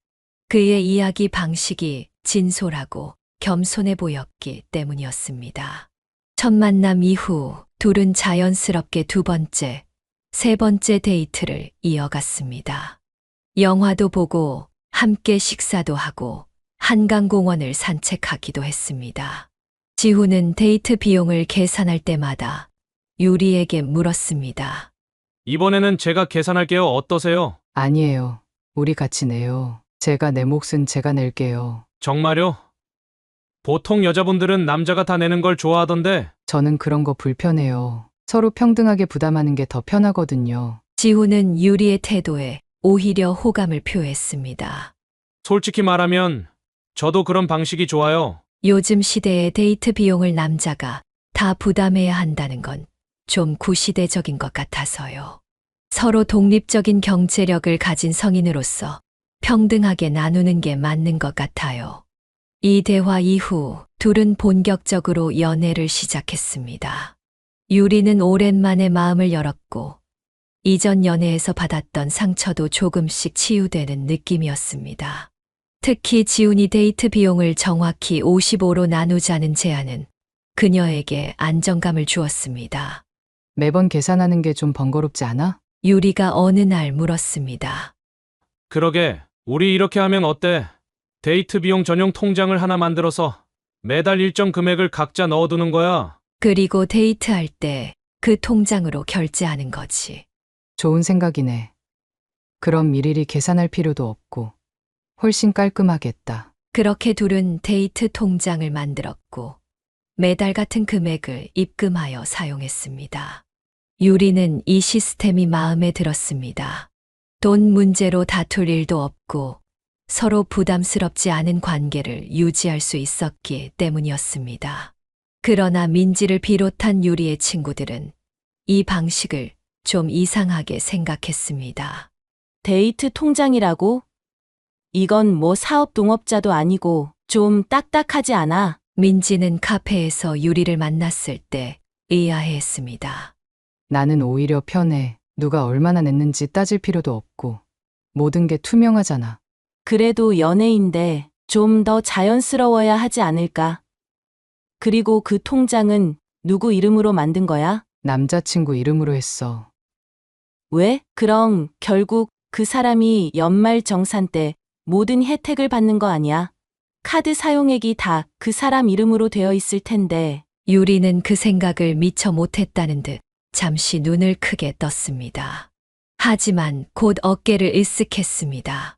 그의 이야기 방식이 진솔하고 겸손해 보였기 때문이었습니다. 첫 만남 이후 둘은 자연스럽게 두 번째, 세 번째 데이트를 이어갔습니다. 영화도 보고 함께 식사도 하고 한강공원을 산책하기도 했습니다. 지훈은 데이트 비용을 계산할 때마다 유리에게 물었습니다. 이번에는 제가 계산할게요. 어떠세요? 아니에요. 우리 같이 내요. 제가 내 몫은 제가 낼게요. 정말요? 보통 여자분들은 남자가 다 내는 걸 좋아하던데. 저는 그런 거 불편해요. 서로 평등하게 부담하는 게 더 편하거든요. 지훈은 유리의 태도에 오히려 호감을 표했습니다. 솔직히 말하면 저도 그런 방식이 좋아요. 요즘 시대의 데이트 비용을 남자가 다 부담해야 한다는 건 좀 구시대적인 것 같아서요. 서로 독립적인 경제력을 가진 성인으로서 평등하게 나누는 게 맞는 것 같아요. 이 대화 이후 둘은 본격적으로 연애를 시작했습니다. 유리는 오랜만에 마음을 열었고 이전 연애에서 받았던 상처도 조금씩 치유되는 느낌이었습니다. 특히 지훈이 데이트 비용을 정확히 55로 나누자는 제안은 그녀에게 안정감을 주었습니다. 매번 계산하는 게 좀 번거롭지 않아? 유리가 어느 날 물었습니다. 그러게, 우리 이렇게 하면 어때? 데이트 비용 전용 통장을 하나 만들어서 매달 일정 금액을 각자 넣어두는 거야. 그리고 데이트할 때 그 통장으로 결제하는 거지. 좋은 생각이네. 그럼 미리리 계산할 필요도 없고 훨씬 깔끔하겠다. 그렇게 둘은 데이트 통장을 만들었고 매달 같은 금액을 입금하여 사용했습니다. 유리는 이 시스템이 마음에 들었습니다. 돈 문제로 다툴 일도 없고 서로 부담스럽지 않은 관계를 유지할 수 있었기 때문이었습니다. 그러나 민지를 비롯한 유리의 친구들은 이 방식을 좀 이상하게 생각했습니다. 데이트 통장이라고? 이건 뭐 사업 동업자도 아니고 좀 딱딱하지 않아? 민지는 카페에서 유리를 만났을 때 의아해했습니다. 나는 오히려 편해. 누가 얼마나 냈는지 따질 필요도 없고 모든 게 투명하잖아. 그래도 연애인데 좀 더 자연스러워야 하지 않을까? 그리고 그 통장은 누구 이름으로 만든 거야? 남자친구 이름으로 했어. 왜? 그럼 결국 그 사람이 연말 정산 때 모든 혜택을 받는 거 아니야? 카드 사용액이 다 그 사람 이름으로 되어 있을 텐데. 유리는 그 생각을 미처 못했다는 듯 잠시 눈을 크게 떴습니다. 하지만 곧 어깨를 으쓱했습니다.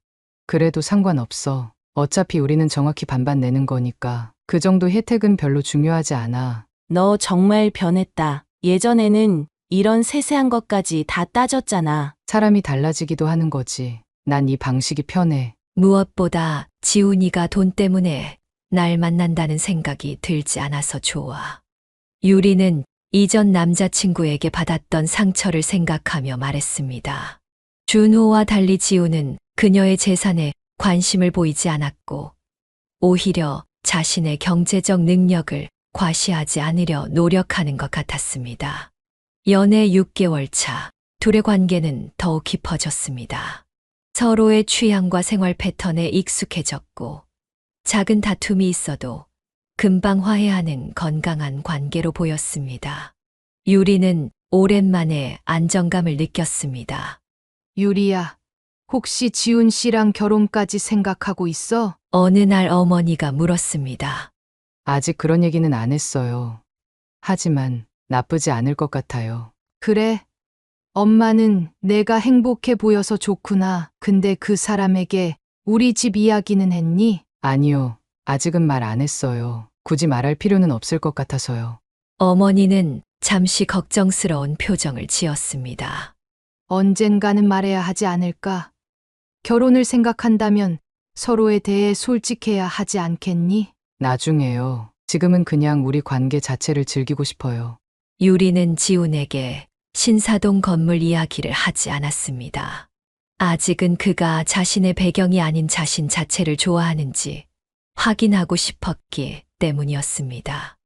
그래도 상관없어. 어차피 우리는 정확히 반반 내는 거니까 그 정도 혜택은 별로 중요하지 않아. 너 정말 변했다. 예전에는 이런 세세한 것까지 다 따졌잖아. 사람이 달라지기도 하는 거지. 난 이 방식이 편해. 무엇보다 지훈이가 돈 때문에 날 만난다는 생각이 들지 않아서 좋아. 유리는 이전 남자친구에게 받았던 상처를 생각하며 말했습니다. 준호와 달리 지훈은 그녀의 재산에 관심을 보이지 않았고, 오히려 자신의 경제적 능력을 과시하지 않으려 노력하는 것 같았습니다. 연애 6개월 차, 둘의 관계는 더욱 깊어졌습니다. 서로의 취향과 생활 패턴에 익숙해졌고, 작은 다툼이 있어도 금방 화해하는 건강한 관계로 보였습니다. 유리는 오랜만에 안정감을 느꼈습니다. 유리야, 혹시 지훈 씨랑 결혼까지 생각하고 있어? 어느 날 어머니가 물었습니다. 아직 그런 얘기는 안 했어요. 하지만 나쁘지 않을 것 같아요. 그래. 엄마는 내가 행복해 보여서 좋구나. 근데 그 사람에게 우리 집 이야기는 했니? 아니요. 아직은 말 안 했어요. 굳이 말할 필요는 없을 것 같아서요. 어머니는 잠시 걱정스러운 표정을 지었습니다. 언젠가는 말해야 하지 않을까? 결혼을 생각한다면 서로에 대해 솔직해야 하지 않겠니? 나중에요. 지금은 그냥 우리 관계 자체를 즐기고 싶어요. 유리는 지훈에게 신사동 건물 이야기를 하지 않았습니다. 아직은 그가 자신의 배경이 아닌 자신 자체를 좋아하는지 확인하고 싶었기 때문이었습니다.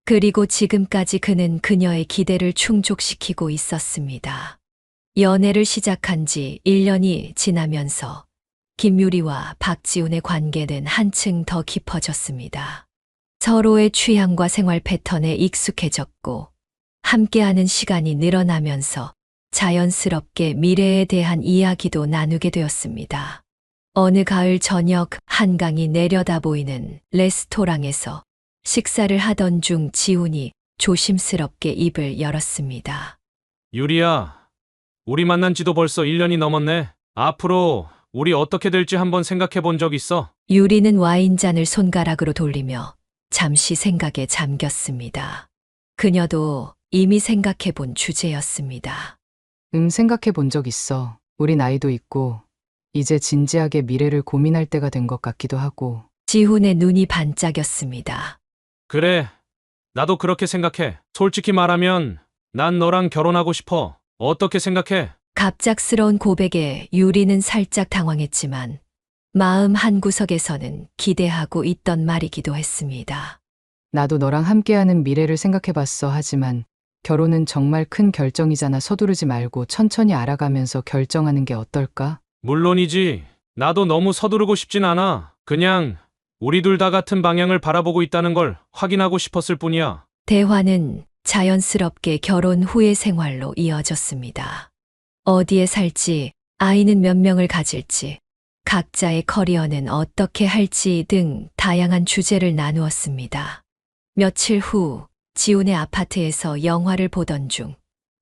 그리고 지금까지 그는 그녀의 기대를 충족시키고 있었습니다. 연애를 시작한 지 1년이 지나면서 김유리와 박지훈의 관계는 한층 더 깊어졌습니다. 서로의 취향과 생활 패턴에 익숙해졌고, 함께하는 시간이 늘어나면서 자연스럽게 미래에 대한 이야기도 나누게 되었습니다. 어느 가을 저녁 한강이 내려다 보이는 레스토랑에서 식사를 하던 중 지훈이 조심스럽게 입을 열었습니다. 유리야, 우리 만난 지도 벌써 1년이 넘었네. 앞으로 우리 어떻게 될지 한번 생각해 본 적 있어? 유리는 와인잔을 손가락으로 돌리며 잠시 생각에 잠겼습니다. 그녀도 이미 생각해 본 주제였습니다. 생각해 본 적 있어. 우리 나이도 있고, 이제 진지하게 미래를 고민할 때가 된 것 같기도 하고. 지훈의 눈이 반짝였습니다. 그래, 나도 그렇게 생각해. 솔직히 말하면 난 너랑 결혼하고 싶어. 어떻게 생각해? 갑작스러운 고백에 유리는 살짝 당황했지만 마음 한구석에서는 기대하고 있던 말이기도 했습니다. 나도 너랑 함께하는 미래를 생각해봤어. 하지만 결혼은 정말 큰 결정이잖아. 서두르지 말고 천천히 알아가면서 결정하는 게 어떨까? 물론이지. 나도 너무 서두르고 싶진 않아. 그냥 우리 둘 다 같은 방향을 바라보고 있다는 걸 확인하고 싶었을 뿐이야. 대화는 자연스럽게 결혼 후의 생활로 이어졌습니다. 어디에 살지, 아이는 몇 명을 가질지, 각자의 커리어는 어떻게 할지 등 다양한 주제를 나누었습니다. 며칠 후 지훈의 아파트에서 영화를 보던 중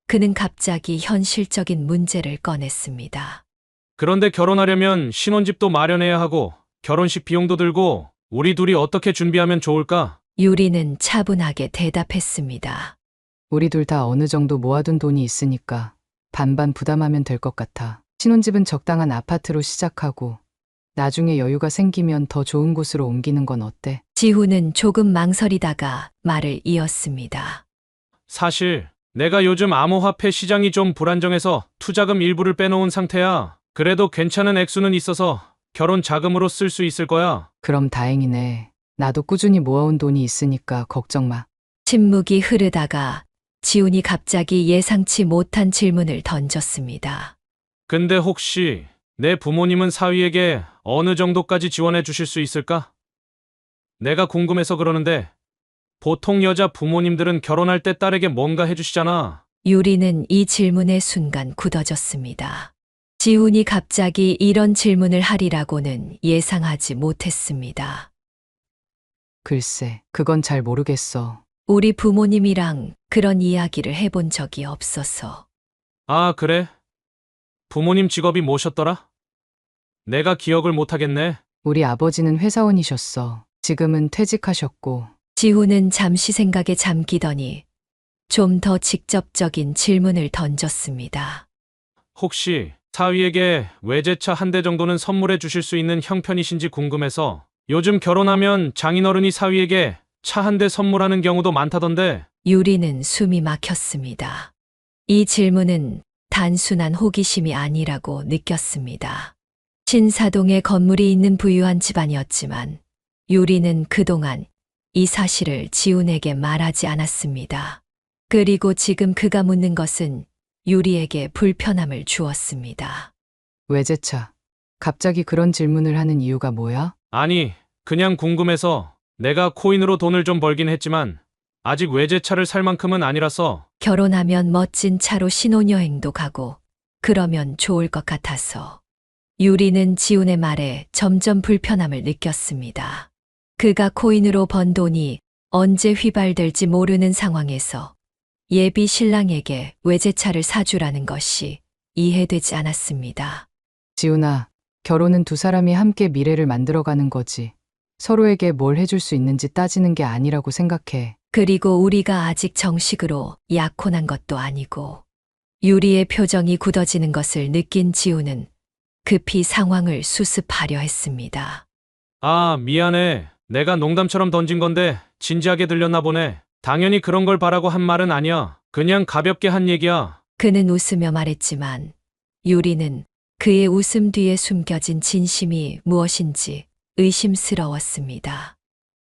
그는 갑자기 현실적인 문제를 꺼냈습니다. 그런데 결혼하려면 신혼집도 마련해야 하고 결혼식 비용도 들고 우리 둘이 어떻게 준비하면 좋을까? 유리는 차분하게 대답했습니다. 우리 둘 다 어느 정도 모아둔 돈이 있으니까 반반 부담하면 될 것 같아. 신혼집은 적당한 아파트로 시작하고 나중에 여유가 생기면 더 좋은 곳으로 옮기는 건 어때? 지훈은 조금 망설이다가 말을 이었습니다. 사실 내가 요즘 암호화폐 시장이 좀 불안정해서 투자금 일부를 빼놓은 상태야. 그래도 괜찮은 액수는 있어서 결혼 자금으로 쓸 수 있을 거야. 그럼 다행이네. 나도 꾸준히 모아온 돈이 있으니까 걱정 마. 침묵이 흐르다가 지훈이 갑자기 예상치 못한 질문을 던졌습니다. 근데 혹시 내 부모님은 사위에게 어느 정도까지 지원해 주실 수 있을까? 내가 궁금해서 그러는데 보통 여자 부모님들은 결혼할 때 딸에게 뭔가 해주시잖아. 유리는 이 질문의 순간 굳어졌습니다. 지훈이 갑자기 이런 질문을 하리라고는 예상하지 못했습니다. 글쎄, 그건 잘 모르겠어. 우리 부모님이랑 그런 이야기를 해본 적이 없어서. 아, 그래? 부모님 직업이 뭐셨더라? 내가 기억을 못하겠네. 우리 아버지는 회사원이셨어. 지금은 퇴직하셨고. 지훈은 잠시 생각에 잠기더니 좀 더 직접적인 질문을 던졌습니다. 혹시 사위에게 외제차 한 대 정도는 선물해 주실 수 있는 형편이신지 궁금해서. 요즘 결혼하면 장인어른이 사위에게 차 한 대 선물하는 경우도 많다던데. 유리는 숨이 막혔습니다. 이 질문은 단순한 호기심이 아니라고 느꼈습니다. 신사동에 건물이 있는 부유한 집안이었지만 유리는 그동안 이 사실을 지훈에게 말하지 않았습니다. 그리고 지금 그가 묻는 것은 유리에게 불편함을 주었습니다. 외제차. 갑자기 그런 질문을 하는 이유가 뭐야? 아니, 그냥 궁금해서. 내가 코인으로 돈을 좀 벌긴 했지만 아직 외제차를 살 만큼은 아니라서. 결혼하면 멋진 차로 신혼여행도 가고 그러면 좋을 것 같아서. 유리는 지훈의 말에 점점 불편함을 느꼈습니다. 그가 코인으로 번 돈이 언제 휘발될지 모르는 상황에서 예비 신랑에게 외제차를 사주라는 것이 이해되지 않았습니다. 지훈아, 결혼은 두 사람이 함께 미래를 만들어가는 거지. 서로에게 뭘 해줄 수 있는지 따지는 게 아니라고 생각해. 그리고 우리가 아직 정식으로 약혼한 것도 아니고. 유리의 표정이 굳어지는 것을 느낀 지훈은 급히 상황을 수습하려 했습니다. 아, 미안해. 내가 농담처럼 던진 건데 진지하게 들렸나 보네. 당연히 그런 걸 바라고 한 말은 아니야. 그냥 가볍게 한 얘기야. 그는 웃으며 말했지만 유리는 그의 웃음 뒤에 숨겨진 진심이 무엇인지 의심스러웠습니다.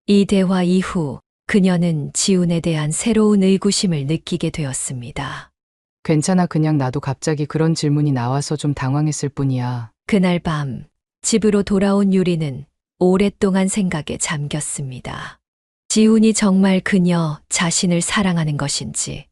이 대화 이후 그녀는 지훈에 대한 새로운 의구심을 느끼게 되었습니다. 괜찮아. 그냥 나도 갑자기 그런 질문이 나와서 좀 당황했을 뿐이야. 그날 밤 집으로 돌아온 유리는 오랫동안 생각에 잠겼습니다. 지훈이 정말 그녀 자신을 사랑하는 것인지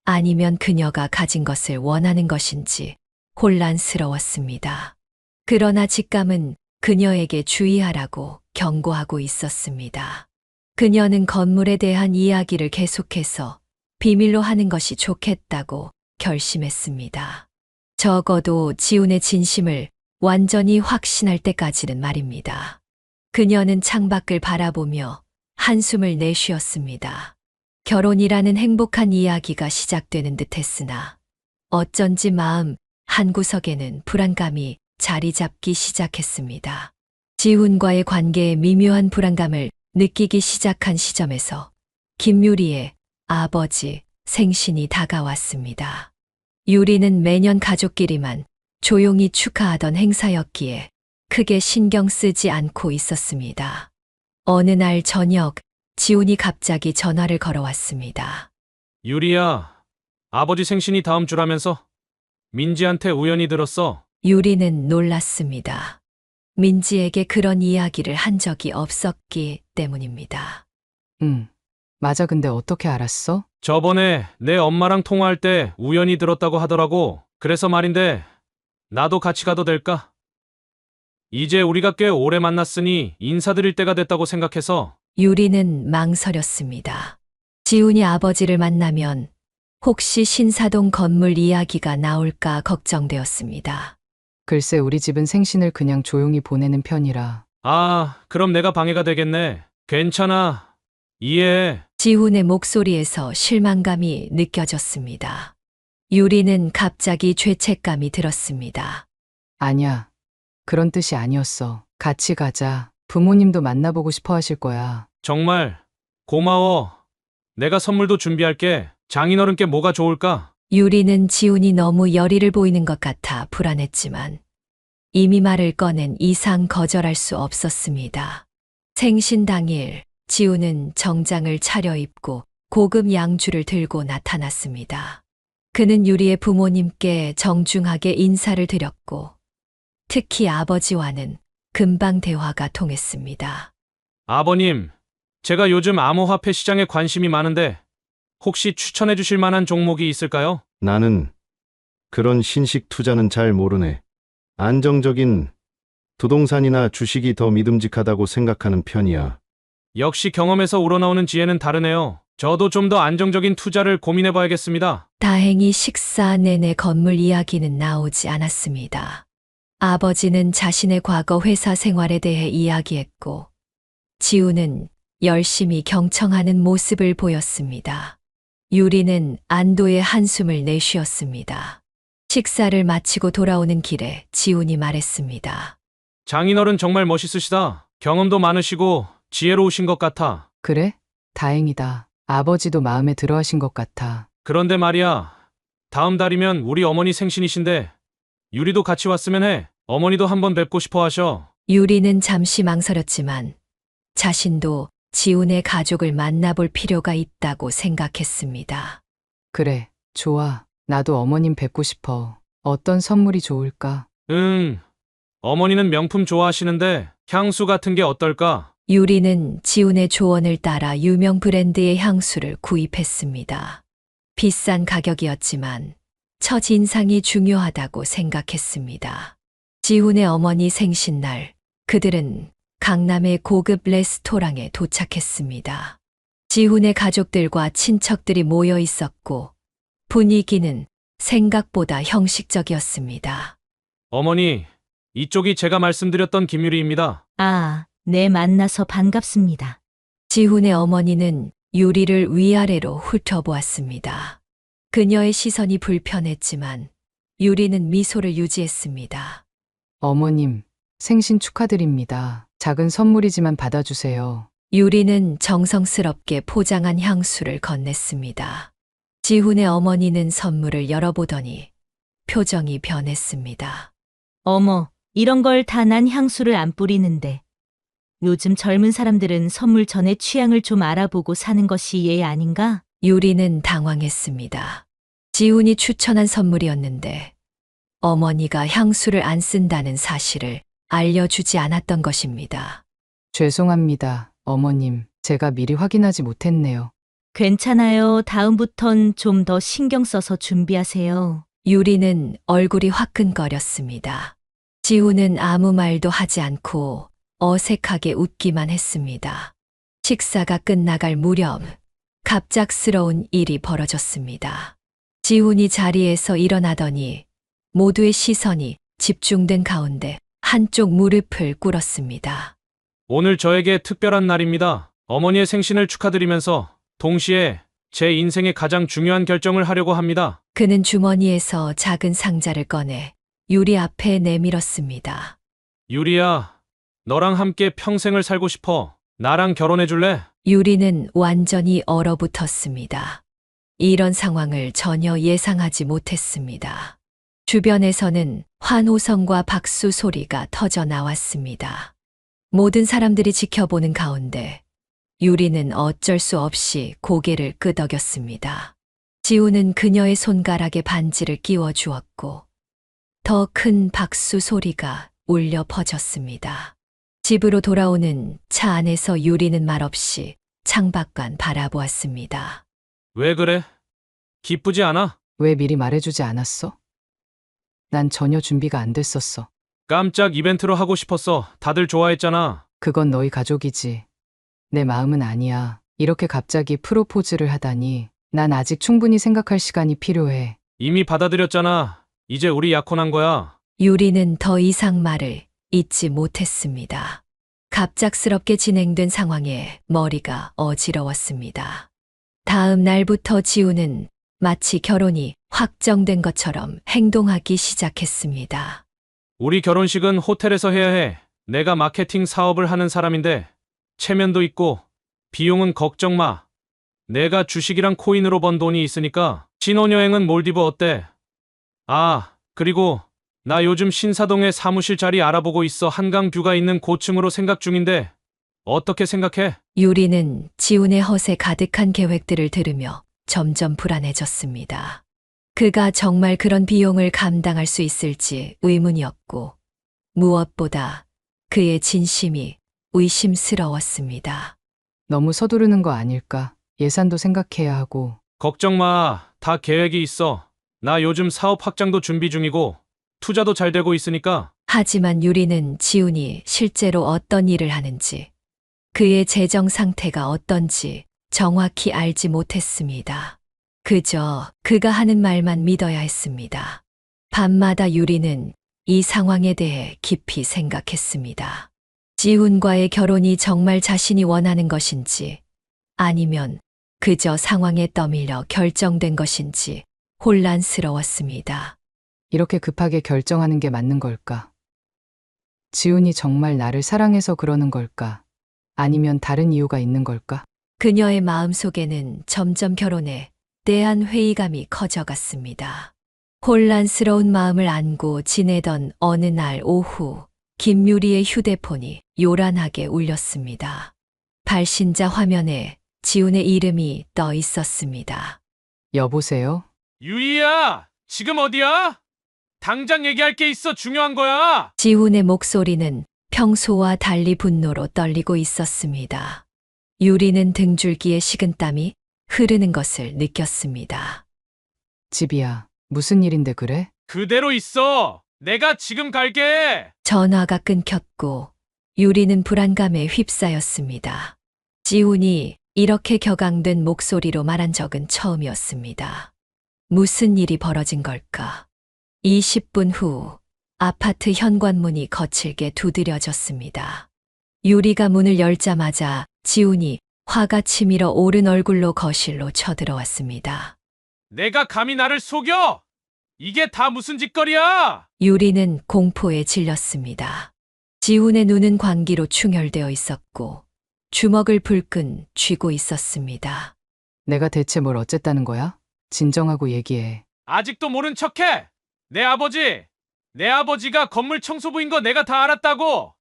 아니면 그녀가 가진 것을 원하는 것인지 혼란스러웠습니다. 그러나 직감은 그녀에게 주의하라고 경고하고 있었습니다. 그녀는 건물에 대한 이야기를 계속해서 비밀로 하는 것이 좋겠다고 결심했습니다. 적어도 지훈의 진심을 완전히 확신할 때까지는 말입니다. 그녀는 창밖을 바라보며 한숨을 내쉬었습니다. 결혼이라는 행복한 이야기가 시작되는 듯 했으나 어쩐지 마음 한구석에는 불안감이 자리 잡기 시작했습니다. 지훈과의 관계에 미묘한 불안감을 느끼기 시작한 시점에서 김유리의 아버지 생신이 다가왔습니다. 유리는 매년 가족끼리만 조용히 축하하던 행사였기에 크게 신경 쓰지 않고 있었습니다. 어느 날 저녁 지훈이 갑자기 전화를 걸어왔습니다. 유리야, 아버지 생신이 다음 주라면서? 민지한테 우연히 들었어. 유리는 놀랐습니다. 민지에게 그런 이야기를 한 적이 없었기 때문입니다. 응. 맞아. 근데 어떻게 알았어? 저번에 내 엄마랑 통화할 때 우연히 들었다고 하더라고. 그래서 말인데 나도 같이 가도 될까? 이제 우리가 꽤 오래 만났으니 인사드릴 때가 됐다고 생각해서. 유리는 망설였습니다. 지훈이 아버지를 만나면 혹시 신사동 건물 이야기가 나올까 걱정되었습니다. 글쎄, 우리 집은 생신을 그냥 조용히 보내는 편이라. 아, 그럼 내가 방해가 되겠네. 괜찮아. 이해해. 지훈의 목소리에서 실망감이 느껴졌습니다. 유리는 갑자기 죄책감이 들었습니다. 아니야. 그런 뜻이 아니었어. 같이 가자. 부모님도 만나보고 싶어 하실 거야. 정말 고마워. 내가 선물도 준비할게. 장인어른께 뭐가 좋을까? 유리는 지훈이 너무 열의를 보이는 것 같아 불안했지만 이미 말을 꺼낸 이상 거절할 수 없었습니다. 생신 당일 지훈은 정장을 차려입고 고급 양주를 들고 나타났습니다. 그는 유리의 부모님께 정중하게 인사를 드렸고 특히 아버지와는 금방 대화가 통했습니다. 아버님, 제가 요즘 암호화폐 시장에 관심이 많은데 혹시 추천해 주실 만한 종목이 있을까요? 나는 그런 신식 투자는 잘 모르네. 안정적인 부동산이나 주식이 더 믿음직하다고 생각하는 편이야. 역시 경험에서 우러나오는 지혜는 다르네요. 저도 좀 더 안정적인 투자를 고민해 봐야겠습니다. 다행히 식사 내내 건물 이야기는 나오지 않았습니다. 아버지는 자신의 과거 회사 생활에 대해 이야기했고, 지우는 열심히 경청하는 모습을 보였습니다. 유리는 안도의 한숨을 내쉬었습니다. 식사를 마치고 돌아오는 길에 지훈이 말했습니다. 장인어른 정말 멋있으시다. 경험도 많으시고 지혜로우신 것 같아. 그래? 다행이다. 아버지도 마음에 들어 하신 것 같아. 그런데 말이야. 다음 달이면 우리 어머니 생신이신데 유리도 같이 왔으면 해. 어머니도 한번 뵙고 싶어 하셔. 유리는 잠시 망설였지만 자신도 지훈의 가족을 만나볼 필요가 있다고 생각했습니다. 그래, 좋아. 나도 어머님 뵙고 싶어. 어떤 선물이 좋을까? 어머니는 명품 좋아하시는데 향수 같은 게 어떨까? 유리는 지훈의 조언을 따라 유명 브랜드의 향수를 구입했습니다. 비싼 가격이었지만 첫인상이 중요하다고 생각했습니다. 지훈의 어머니 생신날, 그들은 강남의 고급 레스토랑에 도착했습니다. 지훈의 가족들과 친척들이 모여 있었고 분위기는 생각보다 형식적이었습니다. 어머니, 이쪽이 제가 말씀드렸던 김유리입니다. 아, 네, 만나서 반갑습니다. 지훈의 어머니는 유리를 위아래로 훑어보았습니다. 그녀의 시선이 불편했지만 유리는 미소를 유지했습니다. 어머님, 생신 축하드립니다. 작은 선물이지만 받아주세요. 유리는 정성스럽게 포장한 향수를 건넸습니다. 지훈의 어머니는 선물을 열어보더니 표정이 변했습니다. 어머, 이런 걸 다 난 향수를 안 뿌리는데. 요즘 젊은 사람들은 선물 전에 취향을 좀 알아보고 사는 것이 예의 아닌가? 유리는 당황했습니다. 지훈이 추천한 선물이었는데 어머니가 향수를 안 쓴다는 사실을 알려주지 않았던 것입니다. 죄송합니다, 어머님. 제가 미리 확인하지 못했네요. 괜찮아요. 다음부턴 좀 더 신경 써서 준비하세요. 유리는 얼굴이 화끈거렸습니다. 지훈은 아무 말도 하지 않고 어색하게 웃기만 했습니다. 식사가 끝나갈 무렵 갑작스러운 일이 벌어졌습니다. 지훈이 자리에서 일어나더니 모두의 시선이 집중된 가운데 한쪽 무릎을 꿇었습니다. 오늘 저에게 특별한 날입니다. 어머니의 생신을 축하드리면서 동시에 제 인생의 가장 중요한 결정을 하려고 합니다. 그는 주머니에서 작은 상자를 꺼내 유리 앞에 내밀었습니다. 유리야, 너랑 함께 평생을 살고 싶어. 나랑 결혼해 줄래? 유리는 완전히 얼어붙었습니다. 이런 상황을 전혀 예상하지 못했습니다. 주변에서는 환호성과 박수 소리가 터져 나왔습니다. 모든 사람들이 지켜보는 가운데 유리는 어쩔 수 없이 고개를 끄덕였습니다. 지훈은 그녀의 손가락에 반지를 끼워 주었고 더 큰 박수 소리가 울려 퍼졌습니다. 집으로 돌아오는 차 안에서 유리는 말없이 창밖만 바라보았습니다. 왜 그래? 기쁘지 않아? 왜 미리 말해주지 않았어? 난 전혀 준비가 안 됐었어. 깜짝 이벤트로 하고 싶었어. 다들 좋아했잖아. 그건 너희 가족이지. 내 마음은 아니야. 이렇게 갑자기 프로포즈를 하다니. 난 아직 충분히 생각할 시간이 필요해. 이미 받아들였잖아. 이제 우리 약혼한 거야. 유리는 더 이상 말을 잇지 못했습니다. 갑작스럽게 진행된 상황에 머리가 어지러웠습니다. 다음 날부터 지훈은 마치 결혼이 확정된 것처럼 행동하기 시작했습니다. 우리 결혼식은 호텔에서 해야 해. 내가 마케팅 사업을 하는 사람인데 체면도 있고 비용은 걱정 마. 내가 주식이랑 코인으로 번 돈이 있으니까. 신혼여행은 몰디브 어때? 아, 그리고 나 요즘 신사동에 사무실 자리 알아보고 있어. 한강 뷰가 있는 고층으로 생각 중인데 어떻게 생각해? 유리는 지훈의 허세 가득한 계획들을 들으며 점점 불안해졌습니다. 그가 정말 그런 비용을 감당할 수 있을지 의문이었고 무엇보다 그의 진심이 의심스러웠습니다. 너무 서두르는 거 아닐까? 예산도 생각해야 하고. 걱정 마. 다 계획이 있어. 나 요즘 사업 확장도 준비 중이고 투자도 잘 되고 있으니까. 하지만 유리는 지훈이 실제로 어떤 일을 하는지, 그의 재정 상태가 어떤지 정확히 알지 못했습니다. 그저 그가 하는 말만 믿어야 했습니다. 밤마다 유리는 이 상황에 대해 깊이 생각했습니다. 지훈과의 결혼이 정말 자신이 원하는 것인지, 아니면 그저 상황에 떠밀려 결정된 것인지 혼란스러웠습니다. 이렇게 급하게 결정하는 게 맞는 걸까? 지훈이 정말 나를 사랑해서 그러는 걸까? 아니면 다른 이유가 있는 걸까? 그녀의 마음속에는 점점 결혼에 대한 회의감이 커져갔습니다. 혼란스러운 마음을 안고 지내던 어느 날 오후, 김유리의 휴대폰이 요란하게 울렸습니다. 발신자 화면에 지훈의 이름이 떠 있었습니다. 여보세요? 유리야, 지금 어디야? 당장 얘기할 게 있어. 중요한 거야. 지훈의 목소리는 평소와 달리 분노로 떨리고 있었습니다. 유리는 등줄기에 식은땀이 흐르는 것을 느꼈습니다. 집이야. 무슨 일인데 그래? 그대로 있어. 내가 지금 갈게. 전화가 끊겼고 유리는 불안감에 휩싸였습니다. 지훈이 이렇게 격앙된 목소리로 말한 적은 처음이었습니다. 무슨 일이 벌어진 걸까? 20분 후 아파트 현관문이 거칠게 두드려졌습니다. 유리가 문을 열자마자 지훈이 화가 치밀어 오른 얼굴로 거실로 쳐들어왔습니다. 내가 감히 나를 속여? 이게 다 무슨 짓거리야? 유리는 공포에 질렸습니다. 지훈의 눈은 광기로 충혈되어 있었고 주먹을 불끈 쥐고 있었습니다. 내가 대체 뭘 어쨌다는 거야? 진정하고 얘기해. 아직도 모른 척해. 내 아버지가 건물 청소부인 거 내가 다 알았다고.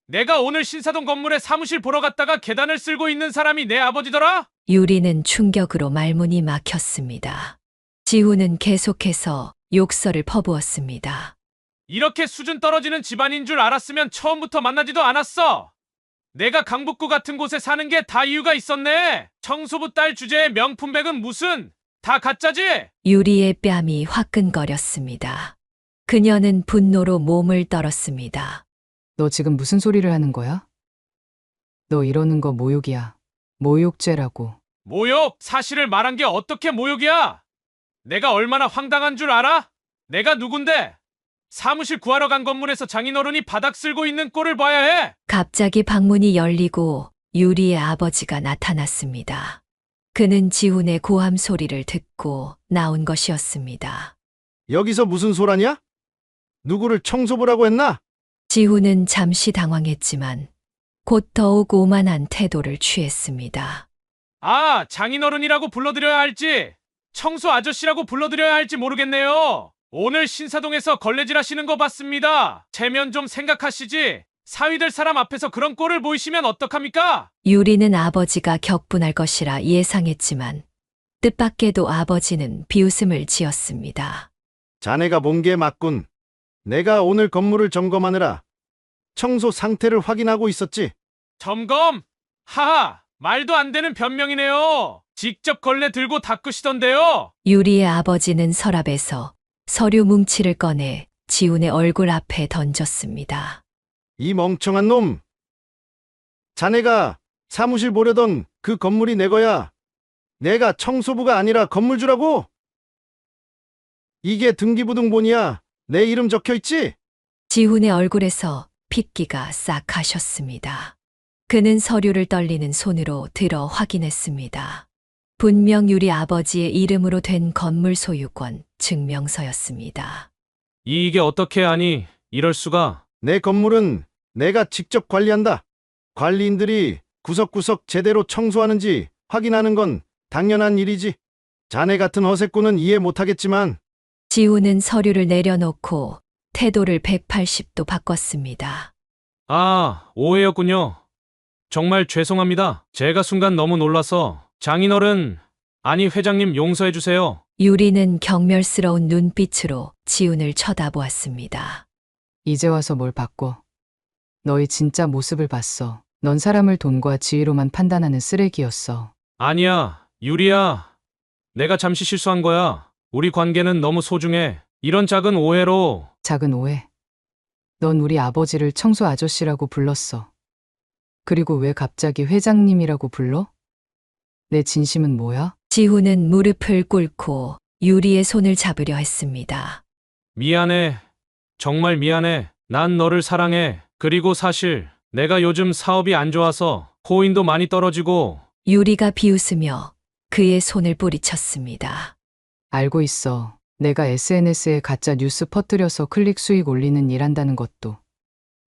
내가 오늘 신사동 건물에 사무실 보러 갔다가 계단을 쓸고 있는 사람이 내 아버지더라? 유리는 충격으로 말문이 막혔습니다. 지훈은 계속해서 욕설을 퍼부었습니다. 이렇게 수준 떨어지는 집안인 줄 알았으면 처음부터 만나지도 않았어. 내가 강북구 같은 곳에 사는 게 다 이유가 있었네. 청소부 딸 주제에 명품백은 무슨, 다 가짜지? 유리의 뺨이 화끈거렸습니다. 그녀는 분노로 몸을 떨었습니다. 너 지금 무슨 소리를 하는 거야? 너 이러는 거 모욕이야. 모욕죄라고. 모욕? 사실을 말한 게 어떻게 모욕이야? 내가 얼마나 황당한 줄 알아? 내가 누군데? 사무실 구하러 간 건물에서 장인어른이 바닥 쓸고 있는 꼴을 봐야 해? 갑자기 방문이 열리고 유리의 아버지가 나타났습니다. 그는 지훈의 고함 소리를 듣고 나온 것이었습니다. 여기서 무슨 소란이야? 누구를 청소부라고 했나? 지훈은 잠시 당황했지만 곧 더욱 오만한 태도를 취했습니다. 아, 장인어른이라고 불러드려야 할지 청소 아저씨라고 불러드려야 할지 모르겠네요. 오늘 신사동에서 걸레질 하시는 거 봤습니다. 체면 좀 생각하시지. 사위될 사람 앞에서 그런 꼴을 보이시면 어떡합니까? 유리는 아버지가 격분할 것이라 예상했지만 뜻밖에도 아버지는 비웃음을 지었습니다. 자네가 본 게 맞군. 내가 오늘 건물을 점검하느라 청소 상태를 확인하고 있었지. 점검? 하하, 말도 안 되는 변명이네요. 직접 걸레 들고 닦으시던데요. 유리의 아버지는 서랍에서 서류 뭉치를 꺼내 지훈의 얼굴 앞에 던졌습니다. 이 멍청한 놈. 자네가 사무실 보려던 그 건물이 내 거야. 내가 청소부가 아니라 건물주라고? 이게 등기부등본이야. 내 이름 적혀있지? 지훈의 얼굴에서 핏기가 싹 가셨습니다. 그는 서류를 떨리는 손으로 들어 확인했습니다. 분명 유리 아버지의 이름으로 된 건물 소유권 증명서였습니다. 이게 어떻게 하니? 이럴 수가. 내 건물은 내가 직접 관리한다. 관리인들이 구석구석 제대로 청소하는지 확인하는 건 당연한 일이지. 자네 같은 허세꾼은 이해 못하겠지만. 지훈은 서류를 내려놓고 태도를 180도 바꿨습니다. 아, 오해였군요. 정말 죄송합니다. 제가 순간 너무 놀라서. 장인어른, 아니 회장님 용서해 주세요. 유리는 경멸스러운 눈빛으로 지훈을 쳐다보았습니다. 이제 와서 뭘 바꿔. 너의 진짜 모습을 봤어. 넌 사람을 돈과 지위로만 판단하는 쓰레기였어. 아니야, 유리야. 내가 잠시 실수한 거야. 우리 관계는 너무 소중해. 이런 작은 오해로. 작은 오해? 넌 우리 아버지를 청소 아저씨라고 불렀어. 그리고 왜 갑자기 회장님이라고 불러? 내 진심은 뭐야? 지훈은 무릎을 꿇고 유리의 손을 잡으려 했습니다. 미안해. 정말 미안해. 난 너를 사랑해. 그리고 사실 내가 요즘 사업이 안 좋아서 코인도 많이 떨어지고. 유리가 비웃으며 그의 손을 뿌리쳤습니다. 알고 있어. 내가 SNS에 가짜 뉴스 퍼뜨려서 클릭 수익 올리는 일 한다는 것도,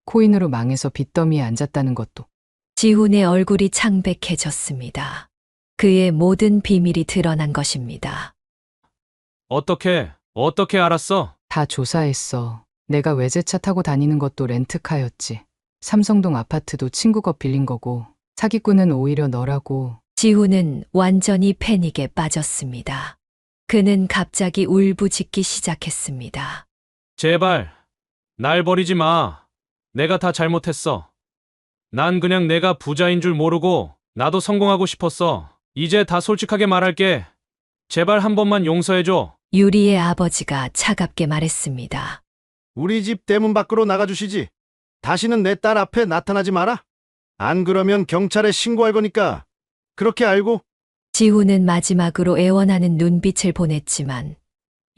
코인으로 망해서 빚더미에 앉았다는 것도. 지훈의 얼굴이 창백해졌습니다. 그의 모든 비밀이 드러난 것입니다. 어떻게 알았어? 다 조사했어. 내가 외제차 타고 다니는 것도 렌트카였지. 삼성동 아파트도 친구 거 빌린 거고, 사기꾼은 오히려 너라고. 지훈은 완전히 패닉에 빠졌습니다. 그는 갑자기 울부짖기 시작했습니다. 제발, 날 버리지 마. 내가 다 잘못했어. 난 그냥 내가 부자인 줄 모르고 나도 성공하고 싶었어. 이제 다 솔직하게 말할게. 제발 한 번만 용서해줘. 유리의 아버지가 차갑게 말했습니다. 우리 집 대문 밖으로 나가주시지. 다시는 내 딸 앞에 나타나지 마라. 안 그러면 경찰에 신고할 거니까. 그렇게 알고? 지훈은 마지막으로 애원하는 눈빛을 보냈지만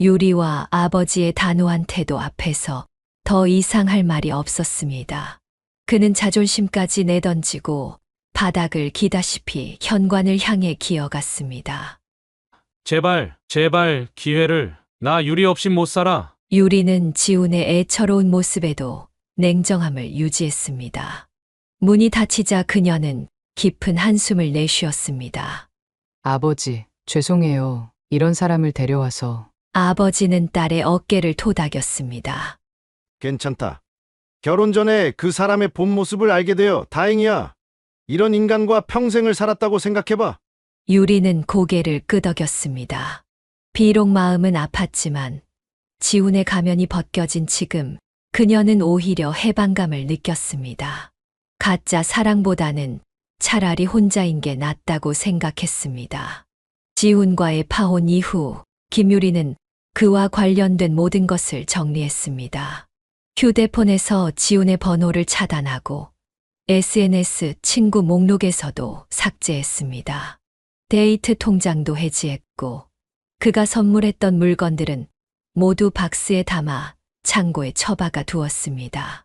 유리와 아버지의 단호한 태도 앞에서 더 이상 할 말이 없었습니다. 그는 자존심까지 내던지고 바닥을 기다시피 현관을 향해 기어갔습니다. 제발 기회를. 나 유리 없이 못 살아. 유리는 지훈의 애처로운 모습에도 냉정함을 유지했습니다. 문이 닫히자 그녀는 깊은 한숨을 내쉬었습니다. 아버지, 죄송해요. 이런 사람을 데려와서. 아버지는 딸의 어깨를 토닥였습니다. 괜찮다. 결혼 전에 그 사람의 본 모습을 알게 되어 다행이야. 이런 인간과 평생을 살았다고 생각해봐. 유리는 고개를 끄덕였습니다. 비록 마음은 아팠지만 지훈의 가면이 벗겨진 지금 그녀는 오히려 해방감을 느꼈습니다. 가짜 사랑보다는 차라리 혼자인 게 낫다고 생각했습니다. 지훈과의 파혼 이후 김유리는 그와 관련된 모든 것을 정리했습니다. 휴대폰에서 지훈의 번호를 차단하고 SNS 친구 목록에서도 삭제했습니다. 데이트 통장도 해지했고 그가 선물했던 물건들은 모두 박스에 담아 창고에 처박아 두었습니다.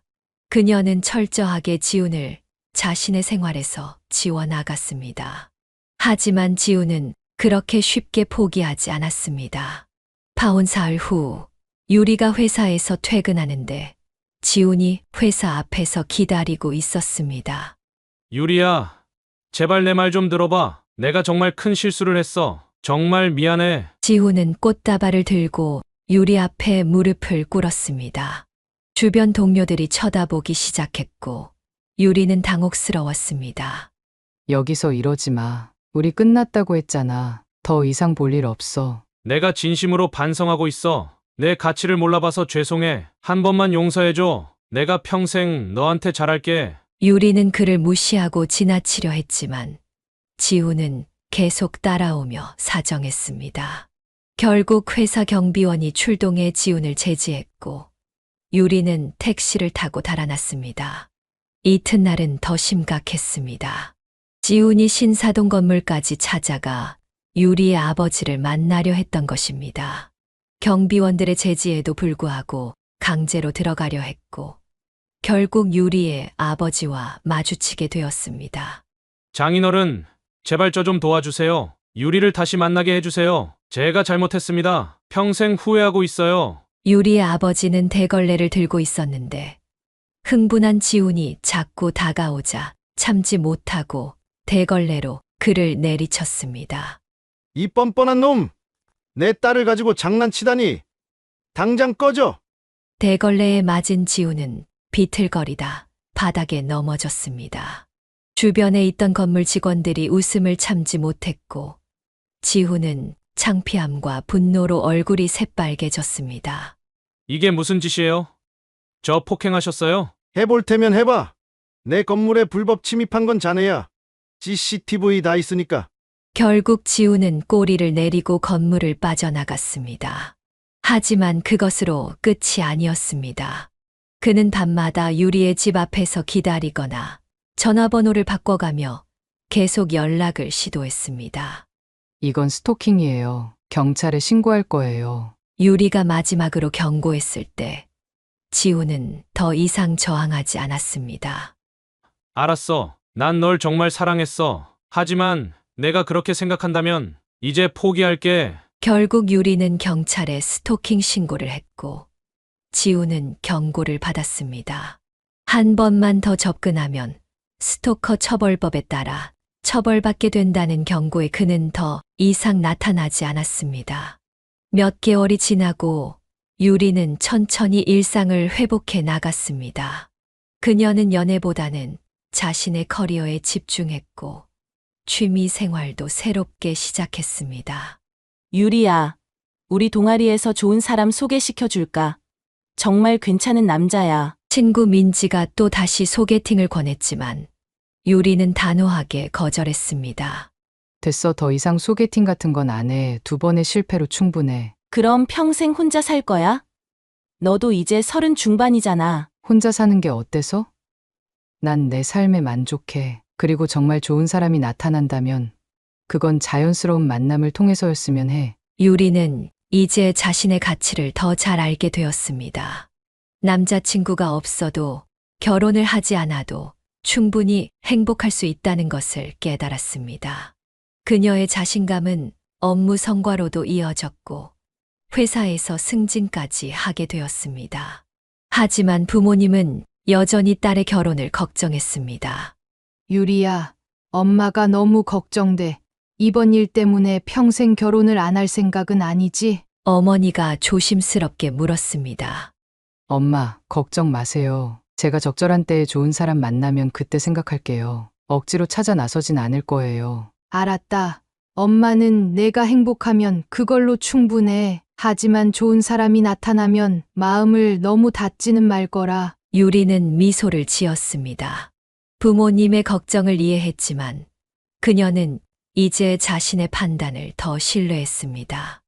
그녀는 철저하게 지훈을 자신의 생활에서 지워나갔습니다. 하지만 지훈은 그렇게 쉽게 포기하지 않았습니다. 파혼 사흘 후 유리가 회사에서 퇴근하는데 지훈이 회사 앞에서 기다리고 있었습니다. 유리야, 제발 내 말 좀 들어봐. 내가 정말 큰 실수를 했어. 정말 미안해. 지훈은 꽃다발을 들고 유리 앞에 무릎을 꿇었습니다. 주변 동료들이 쳐다보기 시작했고 유리는 당혹스러웠습니다. 여기서 이러지 마. 우리 끝났다고 했잖아. 더 이상 볼 일 없어. 내가 진심으로 반성하고 있어. 내 가치를 몰라봐서 죄송해. 한 번만 용서해줘. 내가 평생 너한테 잘할게. 유리는 그를 무시하고 지나치려 했지만 지훈은 계속 따라오며 사정했습니다. 결국 회사 경비원이 출동해 지훈을 제지했고 유리는 택시를 타고 달아났습니다. 이튿날은 더 심각했습니다. 지훈이 신사동 건물까지 찾아가 유리의 아버지를 만나려 했던 것입니다. 경비원들의 제지에도 불구하고 강제로 들어가려 했고 결국 유리의 아버지와 마주치게 되었습니다. 장인어른, 제발 저 좀 도와주세요. 유리를 다시 만나게 해주세요. 제가 잘못했습니다. 평생 후회하고 있어요. 유리의 아버지는 대걸레를 들고 있었는데 흥분한 지훈이 자꾸 다가오자 참지 못하고 대걸레로 그를 내리쳤습니다. 이 뻔뻔한 놈! 내 딸을 가지고 장난치다니! 당장 꺼져! 대걸레에 맞은 지훈은 비틀거리다 바닥에 넘어졌습니다. 주변에 있던 건물 직원들이 웃음을 참지 못했고 지훈은 창피함과 분노로 얼굴이 새빨개졌습니다. 이게 무슨 짓이에요? 저 폭행하셨어요? 해볼 테면 해봐. 내 건물에 불법 침입한 건 자네야. CCTV 다 있으니까. 결국 지훈은 꼬리를 내리고 건물을 빠져나갔습니다. 하지만 그것으로 끝이 아니었습니다. 그는 밤마다 유리의 집 앞에서 기다리거나 전화번호를 바꿔가며 계속 연락을 시도했습니다. 이건 스토킹이에요. 경찰에 신고할 거예요. 유리가 마지막으로 경고했을 때 지우는 더 이상 저항하지 않았습니다. 알았어. 난 널 정말 사랑했어. 하지만 내가 그렇게 생각한다면 이제 포기할게. 결국 유리는 경찰에 스토킹 신고를 했고 지우는 경고를 받았습니다. 한 번만 더 접근하면 스토커 처벌법에 따라 처벌받게 된다는 경고에 그는 더 이상 나타나지 않았습니다. 몇 개월이 지나고 유리는 천천히 일상을 회복해 나갔습니다. 그녀는 연애보다는 자신의 커리어에 집중했고 취미 생활도 새롭게 시작했습니다. 유리야, 우리 동아리에서 좋은 사람 소개시켜 줄까? 정말 괜찮은 남자야. 친구 민지가 또 다시 소개팅을 권했지만 유리는 단호하게 거절했습니다. 됐어. 더 이상 소개팅 같은 건 안 해. 2번의 실패로 충분해. 그럼 평생 혼자 살 거야? 너도 이제 30 중반이잖아. 혼자 사는 게 어때서? 난 내 삶에 만족해. 그리고 정말 좋은 사람이 나타난다면 그건 자연스러운 만남을 통해서였으면 해. 유리는 이제 자신의 가치를 더 잘 알게 되었습니다. 남자친구가 없어도 결혼을 하지 않아도 충분히 행복할 수 있다는 것을 깨달았습니다. 그녀의 자신감은 업무 성과로도 이어졌고 회사에서 승진까지 하게 되었습니다. 하지만 부모님은 여전히 딸의 결혼을 걱정했습니다. 유리야, 엄마가 너무 걱정돼. 이번 일 때문에 평생 결혼을 안 할 생각은 아니지? 어머니가 조심스럽게 물었습니다. 엄마, 걱정 마세요. 제가 적절한 때에 좋은 사람 만나면 그때 생각할게요. 억지로 찾아 나서진 않을 거예요. 알았다. 엄마는 내가 행복하면 그걸로 충분해. 하지만 좋은 사람이 나타나면 마음을 너무 닫지는 말 거라. 유리는 미소를 지었습니다. 부모님의 걱정을 이해했지만 그녀는 이제 자신의 판단을 더 신뢰했습니다.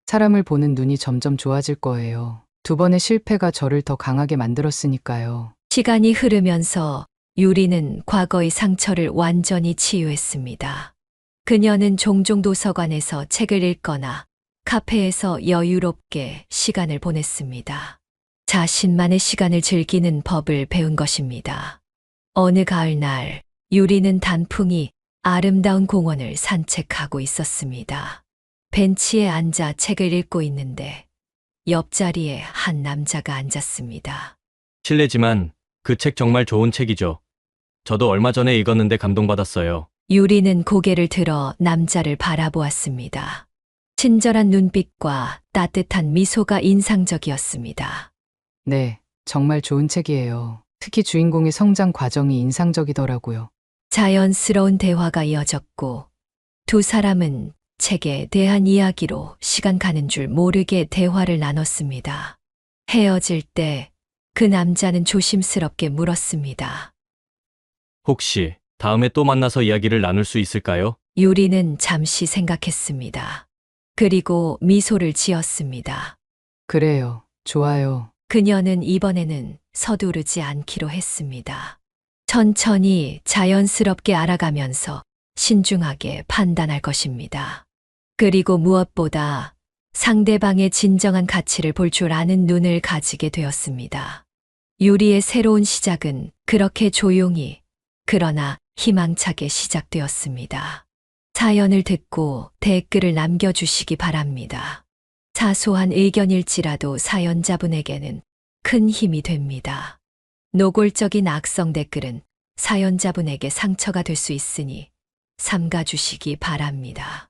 사람을 보는 눈이 점점 좋아질 거예요. 2번의 실패가 저를 더 강하게 만들었으니까요. 시간이 흐르면서 유리는 과거의 상처를 완전히 치유했습니다. 그녀는 종종 도서관에서 책을 읽거나 카페에서 여유롭게 시간을 보냈습니다. 자신만의 시간을 즐기는 법을 배운 것입니다. 어느 가을날 유리는 단풍이 아름다운 공원을 산책하고 있었습니다. 벤치에 앉아 책을 읽고 있는데 옆자리에 한 남자가 앉았습니다. 실례지만 그 책 정말 좋은 책이죠. 저도 얼마 전에 읽었는데 감동받았어요. 유리는 고개를 들어 남자를 바라보았습니다. 친절한 눈빛과 따뜻한 미소가 인상적이었습니다. 네, 정말 좋은 책이에요. 특히 주인공의 성장 과정이 인상적이더라고요. 자연스러운 대화가 이어졌고 두 사람은 책에 대한 이야기로 시간 가는 줄 모르게 대화를 나눴습니다. 헤어질 때 그 남자는 조심스럽게 물었습니다. 혹시 다음에 또 만나서 이야기를 나눌 수 있을까요? 유리는 잠시 생각했습니다. 그리고 미소를 지었습니다. 그래요. 좋아요. 그녀는 이번에는 서두르지 않기로 했습니다. 천천히 자연스럽게 알아가면서 신중하게 판단할 것입니다. 그리고 무엇보다 상대방의 진정한 가치를 볼 줄 아는 눈을 가지게 되었습니다. 유리의 새로운 시작은 그렇게 조용히 그러나 희망차게 시작되었습니다. 사연을 듣고 댓글을 남겨주시기 바랍니다. 사소한 의견일지라도 사연자분에게는 큰 힘이 됩니다. 노골적인 악성 댓글은 사연자분에게 상처가 될 수 있으니 삼가주시기 바랍니다.